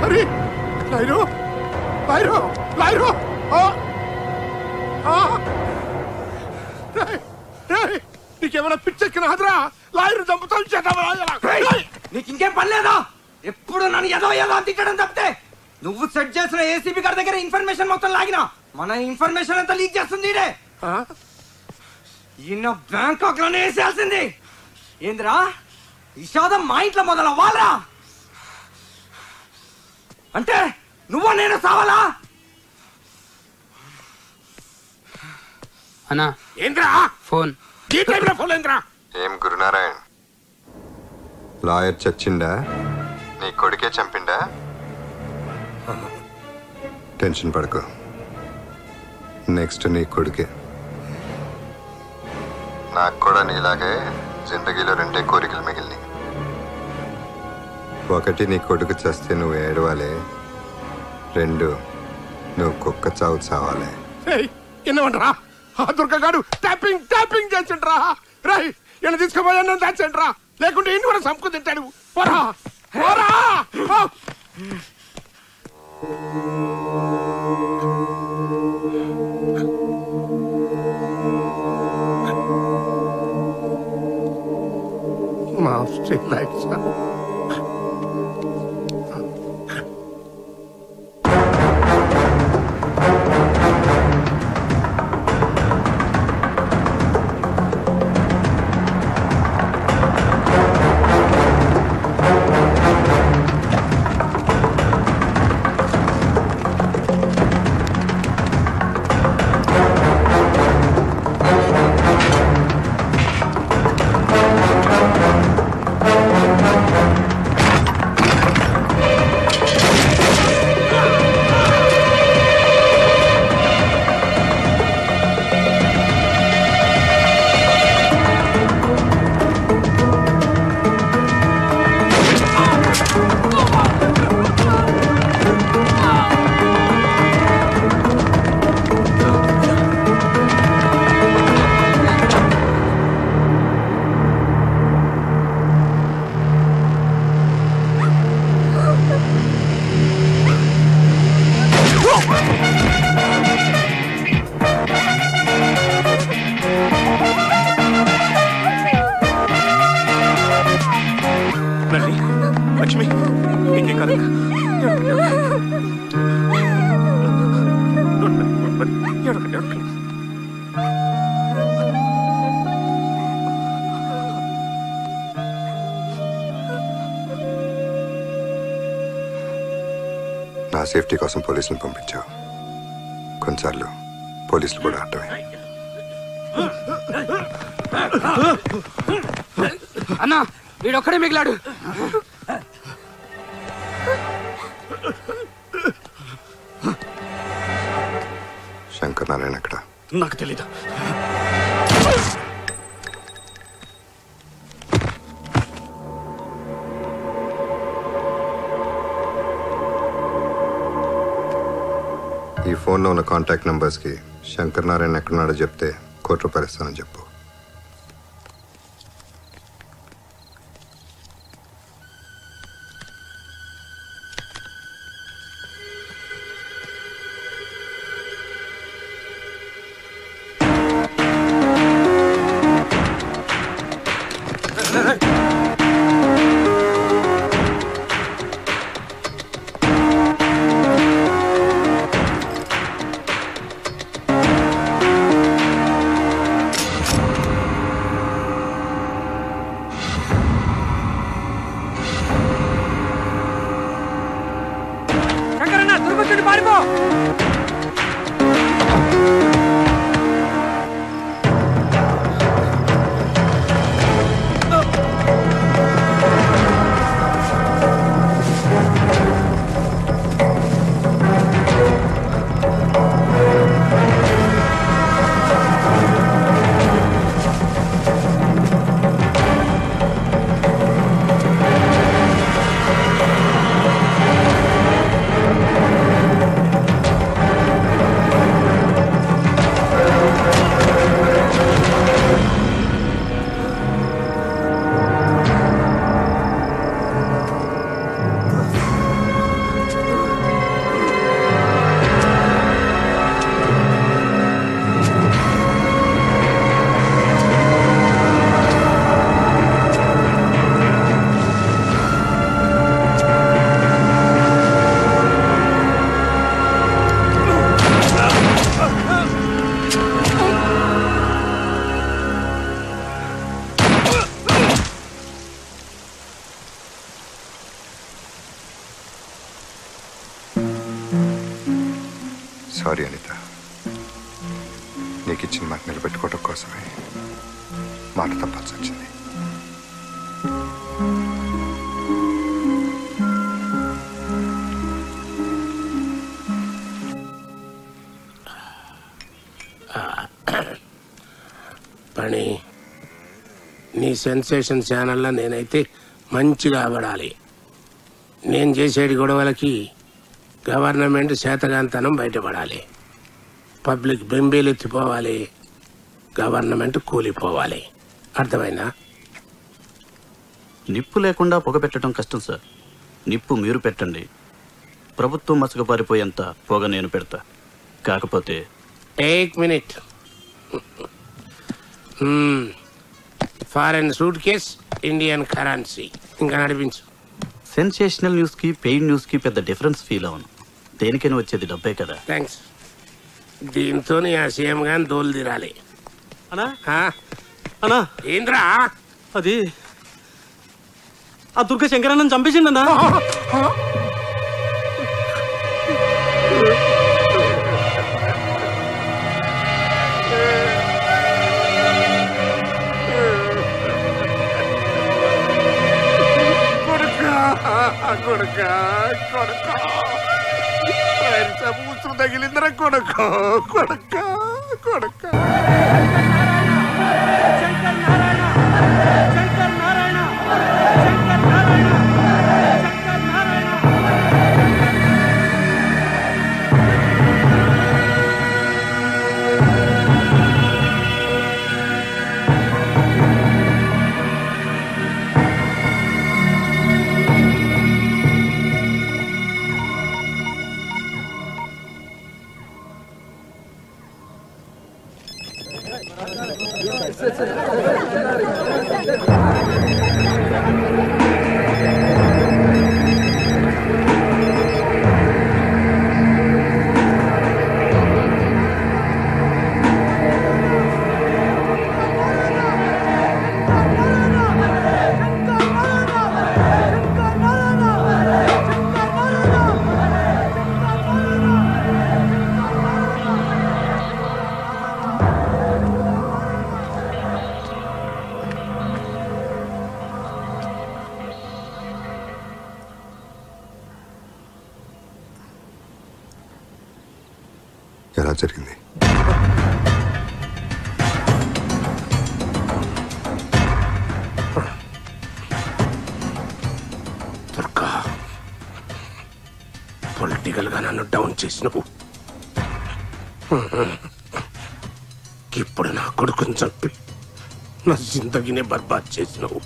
అరే లాయరు, లాయరు, లాయరు, నీకేమైనా పిచ్చెక్కిన హదరా? లాయరు చంపుతాం. నీకు ఇంకేం పని లేదా? ఎప్పుడు నన్ను ఏదో తిట్టడం తప్పితే నువ్వు సెట్ చేసిన ఏసీబీ గారి దగ్గర ఇన్ఫర్మేషన్ మొత్తం లాగినా మన ఇన్ఫర్మేషన్ అంతా లీక్ చేస్తుంది. ఈయన బ్యాంకాక్ లోనే వేసేయాల్సింది. ఏందిరా విషాదం మా ఇంట్లో మొదలవ్వాలరా? అంటే నువ్వు నేను సావాలా? అన్నా ఏంద్రా ఫోన్? ఈ టైంలో ఫోన్ ఏంద్రా? ఏం గురునారాయణ్, లాయర్ చచ్చిండా? నీ కొడుకే చంపిండా? టెన్షన్ పడకు, నెక్స్ట్ నీ కొడుకే. నాకు కూడా నీలాగే జిందగీలో 2 కోరికలు మిగిలినాయి. ఒకటి నీ కొడుకు చస్తే నువ్వు ఏడవాలి, 2 నువ్వు కుక్క చావు చావాలి. ఎన్నమంటారా? ఆ దుర్గగాడు ట్యాపింగ్ చేసిండ్రా. రై ఇలా తీసుకుపోయా దాచండ్రా, లేకుంటే ఇన్ని కూడా సంపు తింటాడు. పోరా పోరా. మాఫ్ చేయి లాయర్ సాబ్. లక్ష్మి ఇంకే కాదు నా సేఫ్టీ కోసం పోలీసులు పంపించావు. కొన్నిసార్లు పోలీసులు కూడా అడ్డమే. అన్నా వీడొక్కడే మిగిలాడు. శంకర్ నారాయణ ఎక్కడ? నాకు తెలీదు. ఈ ఫోన్లో ఉన్న కాంటాక్ట్ నెంబర్స్కి శంకర్ నారాయణ ఎక్కడున్నాడో చెప్తే ₹1,00,000 ఇస్తానని చెప్పు. సారీ అనిత, నీకు ఇచ్చిన మాట నిలబెట్టుకోవడం కోసమే మాట తప్పాల్సి వచ్చింది. పని నీ సెన్సేషన్ ఛానల్లో నేనైతే మంచిగా ఆవడాలి. నేను చేసేటి గొడవలకి గవర్నమెంట్ శాతగాంతనం బయటపడాలి. పబ్లిక్ బెంబేలెత్తిపోవాలి, గవర్నమెంట్ కూలిపోవాలి. అర్థమైనా? నిప్పు లేకుండా పొగ పెట్టడం కష్టం సార్. నిప్పు మీరు పెట్టండి, ప్రభుత్వం మసకపారిపోయేంత పొగ నేను పెడతా. కాకపోతే ఏక్ minute. Foreign suitcase, Indian currency. ఇంకా నడిపించు. సెన్సేషనల్ న్యూస్కి పెయిడ్ న్యూస్కి పెద్ద డిఫరెన్స్ ఫీల్ అవును. దేనికైనా వచ్చేది డబ్బే కదా. థ్యాంక్స్. దీంతో ఆ సీఎం గాని దోలు తీరాలి. అన్నా అన్నా ఏంద్రా అది? ఆ దుర్గ శంకరన్నని చంపేసిండన్నా. ఉసురు తగిలిందరా కొడుకు కొడుక కొడుక. ఎలా జరిగింది? దుర్గా, పొలిటికల్ గా నన్ను డౌన్ చేసినవు. ఇప్పుడు నా కొడుకుని చంపి నా జిందగీనే బర్బాద్ చేసినవు.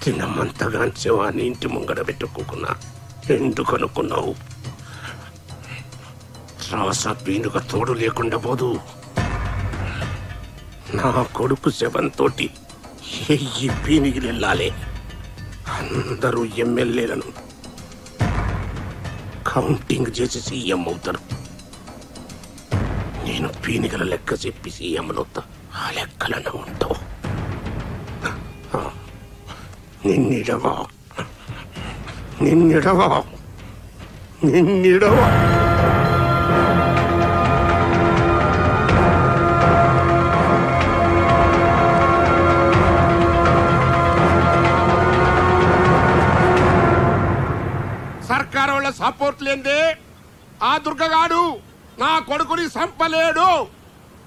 తినమంతగాంచేవా అని ఇంటి ముంగడ పెట్టుకోకున్నా ఎందుకనుకున్నావు? రాస పీనుగా తోడు లేకుండా పోదు. నా కొడుకు శవంతో ఈ పీనిగిలి వెళ్ళాలి. అందరూ ఎమ్మెల్యేలను కౌంటింగ్ చేసి సీఎం అవుతారు. నేను పీనిగల లెక్క చెప్పి సీఎంలవుతా. ఆ లెక్కలను ఉంటావు. నిన్నిడవా నిన్నిడవా నిన్నిడవా. సర్కారు వాళ్ళ సపోర్ట్ లేదే ఆ దుర్గగాడు నా కొడుకుని చంపలేడు.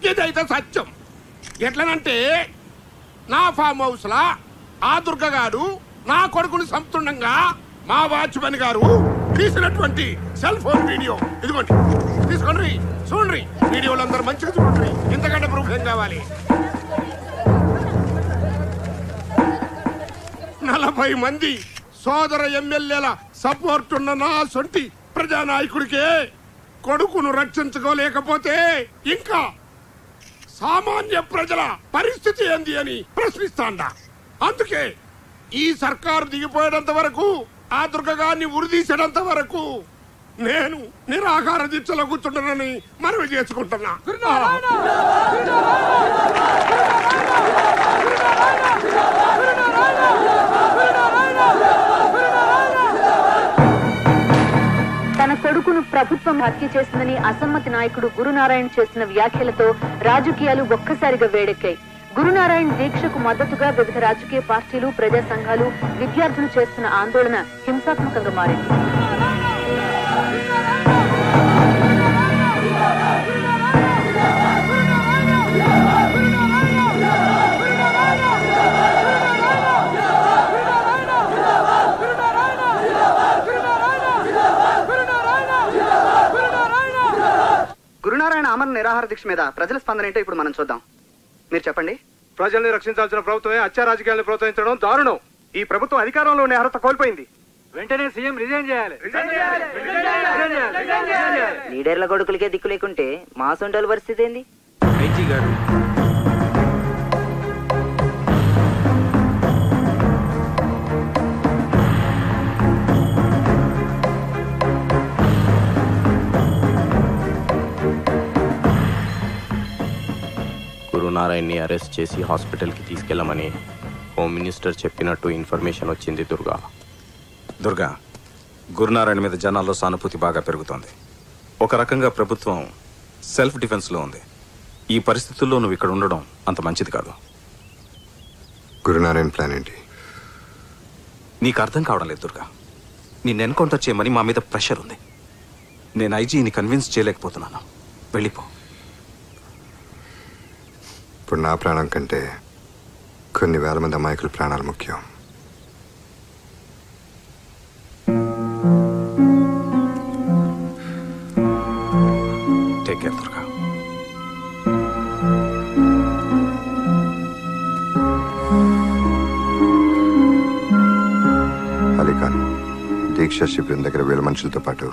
ఇదైతే సత్యం. ఎట్లనంటే నా ఫామ్ హౌస్ లా ఆ దుర్గగాడు నా కొడుకుని చంపుతుండగా మా వాచ్మెన్ గారు తీసినటువంటి సెల్ ఫోన్ వీడియో ఇదిగోండి, తీసుకోండి, చూడండి. వీడియోలు అందరూ మంచిగా చూడండి. ఇంతకంటే ప్రూఫ్ ఏం కావాలి? 40 మంది సోదర ఎమ్మెల్యేల సపోర్ట్ ఉన్న నా సొంటి ప్రజానాయకుడికే కొడుకును రక్షించుకోలేకపోతే ఇంకా సామాన్య ప్రజల పరిస్థితి ఏంది అని ప్రశ్నిస్తాండా. అందుకే ఈ సర్కారు దిగిపోయేంత వరకు, ఆ దుర్గగాన్ని ఉరిదీసేంత వరకు నేను నిరాహార దీక్షలో కూర్చుంటానని మనవి చేసుకుంటున్నా. తన కొడుకును ప్రభుత్వం హత్య చేసిందని అసమ్మతి నాయకుడు గురునారాయణ చేసిన వ్యాఖ్యలతో రాజకీయాలు ఒక్కసారిగా వేడెక్కాయి. గురునారాయణ దీక్షకు మద్దతుగా వివిధ రాజకీయ పార్టీలు, ప్రజా సంఘాలు, విద్యార్థులు చేస్తున్న ఆందోళన హింసాత్మకంగా మారింది. గురునారాయణ అమర నిరాహార దీక్ష మీద ప్రజల స్పందన ఏంటో ఇప్పుడు మనం చూద్దాం. మీరు చెప్పండి. ప్రజల్ని రక్షించాల్సిన ప్రభుత్వమే హత్యా రాజకీయాలను ప్రోత్సహించడం దారుణం. ఈ ప్రభుత్వం అధికారంలో ఉండే అర్హత కోల్పోయింది. వెంటనే సీఎం రిజైన్ చేయాలి. లీడర్ల కొడుకులకే దిక్కు లేకుంటే మా సొంటల పరిస్థితి ఏంది? గురునారాయణ్ని అరెస్ట్ చేసి హాస్పిటల్కి తీసుకెళ్లమని హోమ్ మినిస్టర్ చెప్పినట్టు ఇన్ఫర్మేషన్ వచ్చింది. దుర్గా, గురునారాయణ మీద జనాల్లో సానుభూతి బాగా పెరుగుతోంది. ఒక రకంగా ప్రభుత్వం సెల్ఫ్ డిఫెన్స్లో ఉంది. ఈ పరిస్థితుల్లో నువ్వు ఇక్కడ ఉండడం అంత మంచిది కాదు. గురునారాయణ ప్లాన్ ఏంటి? నీకు అర్థం కావడం లేదు దుర్గా. నిన్ను ఎన్కౌంటర్ చేయమని మా మీద ప్రెషర్ ఉంది. నేను ఐజీని కన్విన్స్ చేయలేకపోతున్నాను. వెళ్ళిపో. ఇప్పుడు నా ప్రాణం కంటే కొన్ని వేల మంది అమాయకుల ప్రాణాలు ముఖ్యం. Take care Durga. అలీఖాన్ దీక్షా శిబిరం దగ్గర 1000 మనుషులతో పాటు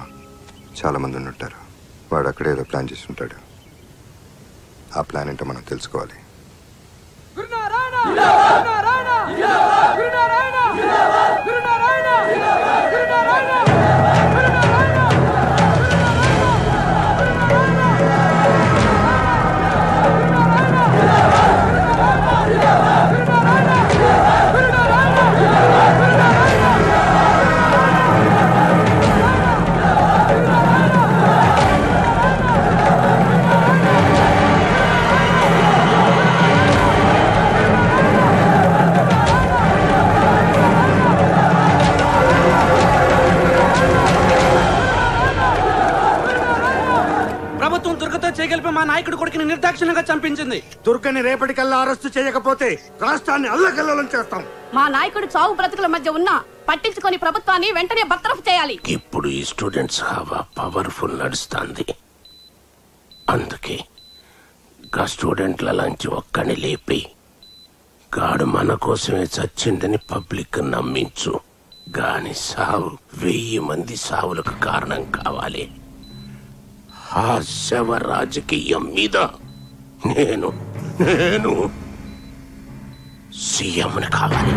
చాలా మంది ఉండుంటారు. వాడు అక్కడే ఏదో ప్లాన్ చేసి ఉంటాడు. ఆ ప్లాన్ ఏంటో మనం తెలుసుకోవాలి. మా నాయకుడు కొడుకుని నిర్దాక్షిణ్యంగా చంపించింది. దుర్గని రేపటికల్లా అరెస్టు చేయకపోతే రాష్ట్రాన్ని అల్లకల్లోలం చేస్తాం. మా నాయకుడు చావు బ్రతుకుల మధ్య ఉన్నా పట్టించుకొని ప్రభుత్వాన్ని వెంటనే బర్తరఫ్ చేయాలి. ఇప్పుడు ఈ స్టూడెంట్స్ హవా పవర్ఫుల్ నడుస్తుంది. అందుకే గా స్టూడెంట్లలాంటి ఒక్కని లేపి గాడు మన కోసమే చచ్చిందని పబ్లిక్ నమ్మించు. గాని సావు 1000 మంది సావులకు కారణం కావాలి. ఆ శవ రాజకీయం మీద నేను సీఎంని కావాలి.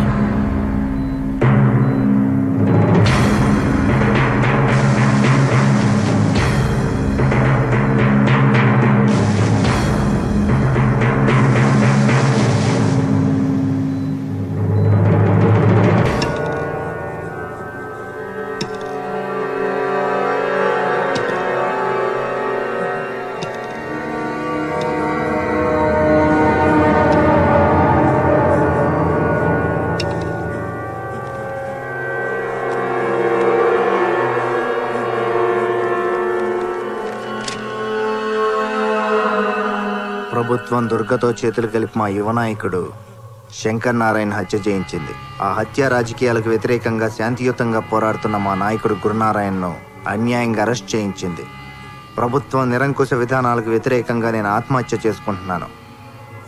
ప్రభుత్వం దుర్గతో చేతులు కలిపి మా యువ నాయకుడు శంకర్ నారాయణ హత్య చేయించింది. ఆ హత్య రాజకీయాలకు వ్యతిరేకంగా శాంతియుతంగా పోరాడుతున్న మా నాయకుడు గురునారాయణను అన్యాయంగా అరెస్ట్ చేయించింది. ప్రభుత్వం నిరంకుశ విధానాలకు వ్యతిరేకంగా నేను ఆత్మహత్య చేసుకుంటున్నాను.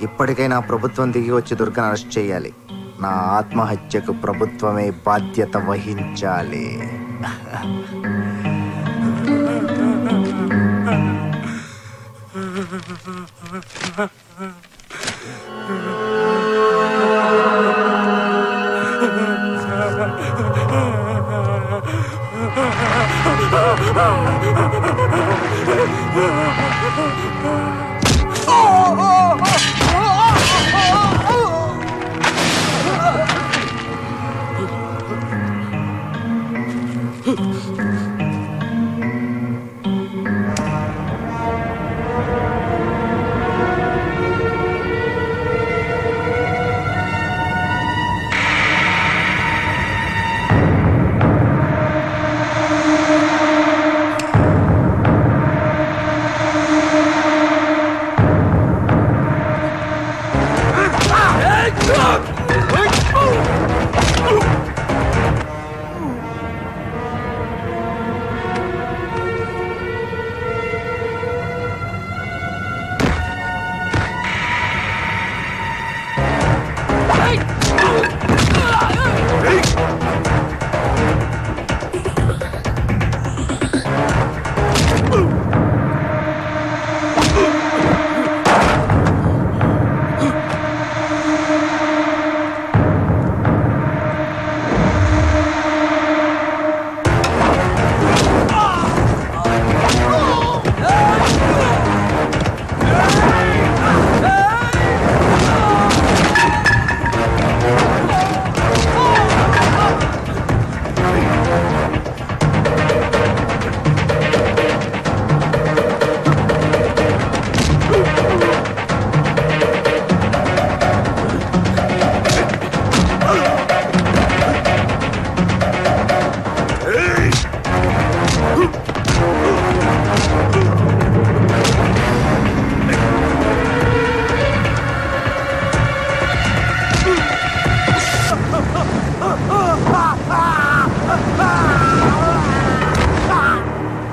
ఇప్పటికైనా ప్రభుత్వం దిగి వచ్చి దుర్గను అరెస్ట్ చేయాలి. నా ఆత్మహత్యకు ప్రభుత్వమే బాధ్యత వహించాలి.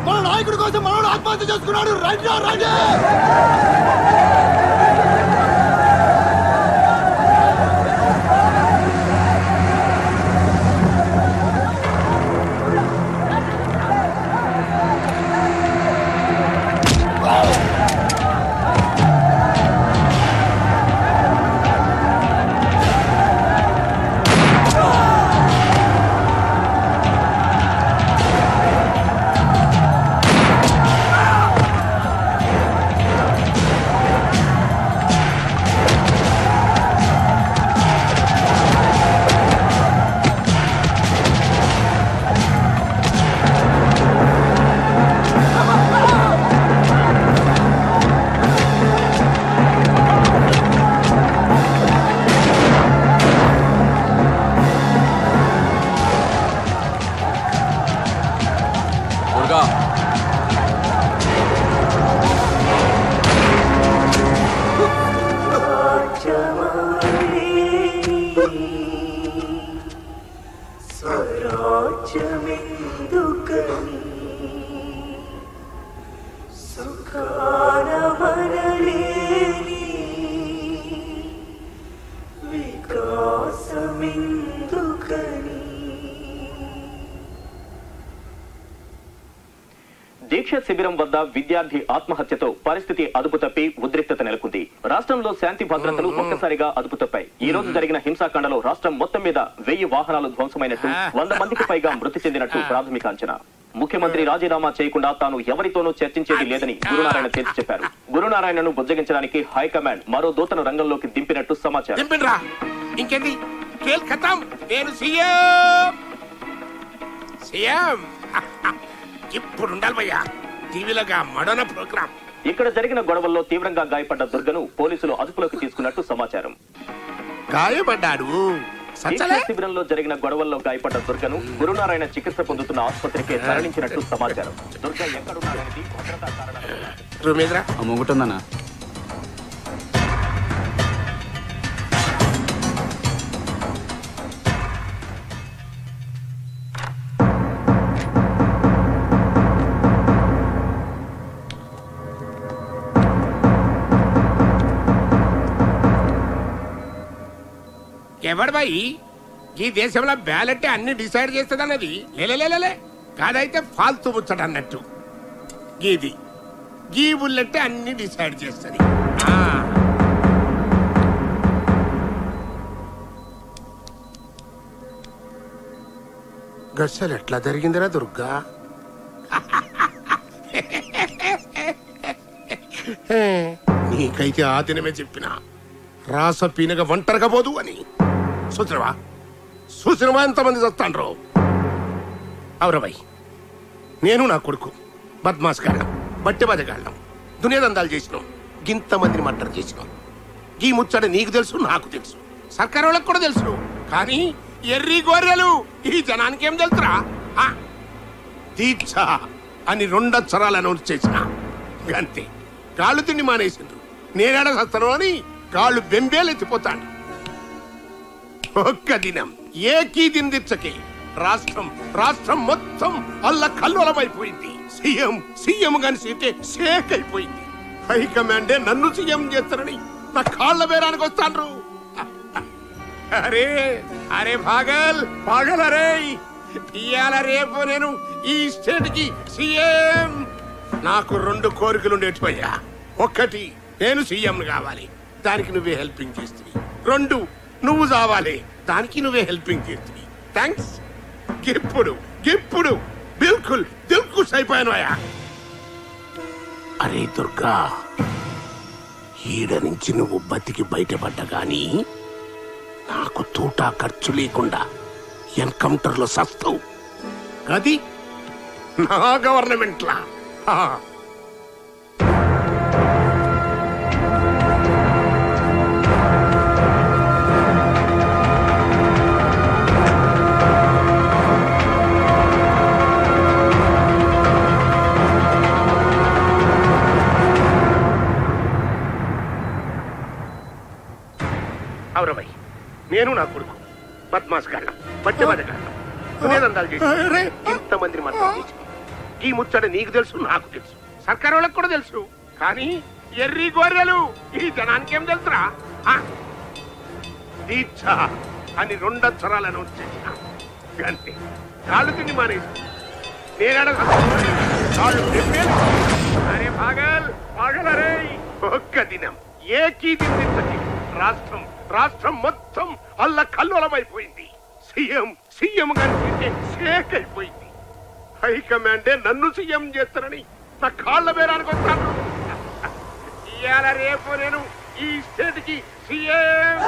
మన నాయకుడి కోసం మనోడు ఆత్మహత్య చేసుకున్నాడు. రండి రండి. స్వరాజ్యమెందుకని సుఖాన మనలేని వికాసమెందుకని. దీక్ష శిబిరం వద్ద విద్యార్థి ఆత్మహత్యతో పరిస్థితి అదుపు తప్పి ఉద్రిక్తత నెలకొంది. రాష్ట్రంలో శాంతి భద్రతలు ఒక్కసారిగా అదుపు తప్పాయి. ఈ రోజు జరిగిన హింసాకాండలో రాష్ట్రం మొత్తం మీద 1000 వాహనాలు ధ్వంసమైనట్టు, 100 మందికి పైగా మృతి చెందినట్టు ప్రాథమిక అంచనా. ముఖ్యమంత్రి రాజీనామా చేయకుండా తాను ఎవరితోనూ చర్చించేది లేదని గురునారాయణ తేల్చి చెప్పారు. గురునారాయణను బుజ్జగించడానికి హైకమాండ్ మరో దూతను రంగంలోకి దింపినట్టు సమాచారం. ఇంకేంది నేను సీఎం ఇప్పుడు ఉండాలి భయ్యా టీవీలోగా మడోన ప్రోగ్రామ్. ఇక్కడ జరిగిన గొడవల్లో తీవ్రంగా గాయపడ్డ దుర్గను పోలీసులు అదుపులోకి తీసుకున్నట్టు సమాచారం. గాయపడ్డాడు. శిబిరంలో జరిగిన గొడవల్లో గాయపడ్డ దుర్గను గురునారాయణ చికిత్స పొందుతున్న ఆసుపత్రికి తరలించినట్టు సమాచారం. దుర్గ ఎక్కడున్నాడనేది భద్రతా కారణాలు. ముంగుటుందన్నా ఎవడు బాయి ఈ దేశంలో బ్యాలెట్ అన్ని డిసైడ్ చేస్తుంది అన్నది లేలే కాదైతే ఫాల్తూ ముచ్చట అన్నట్టు గీది గీ బుల్లెట్ అన్ని డిసైడ్ చేస్తుంది. గస్సలు ఎట్లా జరిగిందిరా దుర్గా? నీకైతే ఆ దినమే చెప్పినా రాస పీనగా ఒంటరిగా పోదు అని. చూసినవా ఎంతమంది చస్తాండ్రో? అవురబాయ్, నేను నా కొడుకు బద్మాస్ గాళ్ళం, బట్టి బజగాళ్ళం, దునియాదందాలు చేసినాం, గింతమందిని మర్డర్ చేసినాం. ఈ ముచ్చట నీకు తెలుసు, నాకు తెలుసు, సర్కారు వాళ్ళకి కూడా తెలుసు. కానీ ఎర్రి గొర్రెలు ఈ జనానికి ఏం తెలుసురా? దీక్ష అని 2 అక్షరాలు అనౌన్స్ చేసిన అంతే. కాళ్ళు తిండి మానేసిండ్రు. నేనేడ చస్తాను అని కాళ్ళు బెంబేలెత్తిపోతాడు. ఒక్క దినం ఏకీ దిన దీక్షకి రాష్ట్రం మొత్తం అల్ల కల్లోలమైపోయింది. సీఎం గాని సీటే షేక్ అయిపోయింది. హైకమాండే నన్ను సీఎం చేస్తారని నా కాళ్ళ బేరానికి వస్తాండ్రు. అరే పాగల్ అరే, ఇవాళ రేపు నేను ఈ స్టేట్ కి సీఎం. నాకు 2 కోరికలు ఉండేటివయ్యా. 1, నేను సీఎం కావాలి, దానికి నువ్వే హెల్పింగ్ చేస్తుంది. 2, నువ్వు చావాలి, దానికి నువ్వే హెల్పింగ్ చేస్తుంది. థ్యాంక్స్. ఇప్పుడు బిల్కుల్ దిల్కుష్ అయిపోయాను అయ్యా. అరే దుర్గా, ఈడ నుంచి నువ్వు బతికి బయటపడ్డా గాని నాకు తూటా ఖర్చు లేకుండా ఎన్కౌంటర్ లో సస్తావు. అది నా గవర్నమెంట్లా. అవురబాయ్, నేను నా కొడుకు బద్మాస్ గాళ్ళం, బట్టి బజగాళ్ళం, దునియాదందాలు చేసి ఇంతమందిని మర్డర్ చేసి. ఈ ముచ్చట నీకు తెలుసు, నాకు తెలుసు, సర్కారు వాళ్ళకి కూడా తెలుసు. కానీ ఎర్రి గొర్రెలు ఈ జనానికి ఏం తెలుసురా? దీక్ష అని 2 అక్షరాలు అనౌన్స్ చేసిన అంతే. కాళ్ళు తిండి మానేసి నేనేడ కాళ్ళు బెంబేలు. అరే పాగల్ అరే, ఒక్క దినం ఏకీ దిన దీక్షకి రాష్ట్రం మొత్తం అల్ల కల్లోలమైపోయింది. సీఎం గాని సీటే షేక్ అయిపోయింది. హైకమాండే నన్ను సీఎం చేస్తారని నా కాళ్ళ బేరానికి వస్తాను. ఇవాళ రేపు నేను ఈ స్టేట్ కి సీఎం.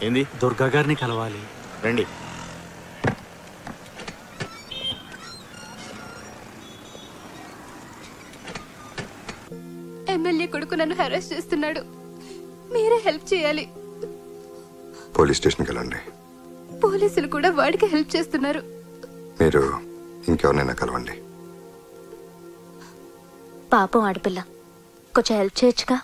ఏంది? దుర్గా గారిని కలవాలి. రండి. ఎమ్మెల్యే కొడుకు నన్ను హెరాస్ చేస్తున్నాడు, మీరే హెల్ప్ చేయాలి. పోలీస్ స్టేషన్కి వెళ్ళండి. పోలీసులు కూడా వాడికి హెల్ప్ చేస్తున్నారు. మీరు ఇంకెవరినైనా కలవండి. పాపం ఆడపిల్ల, కొంచెం హెల్ప్ చేయొచ్చుగా.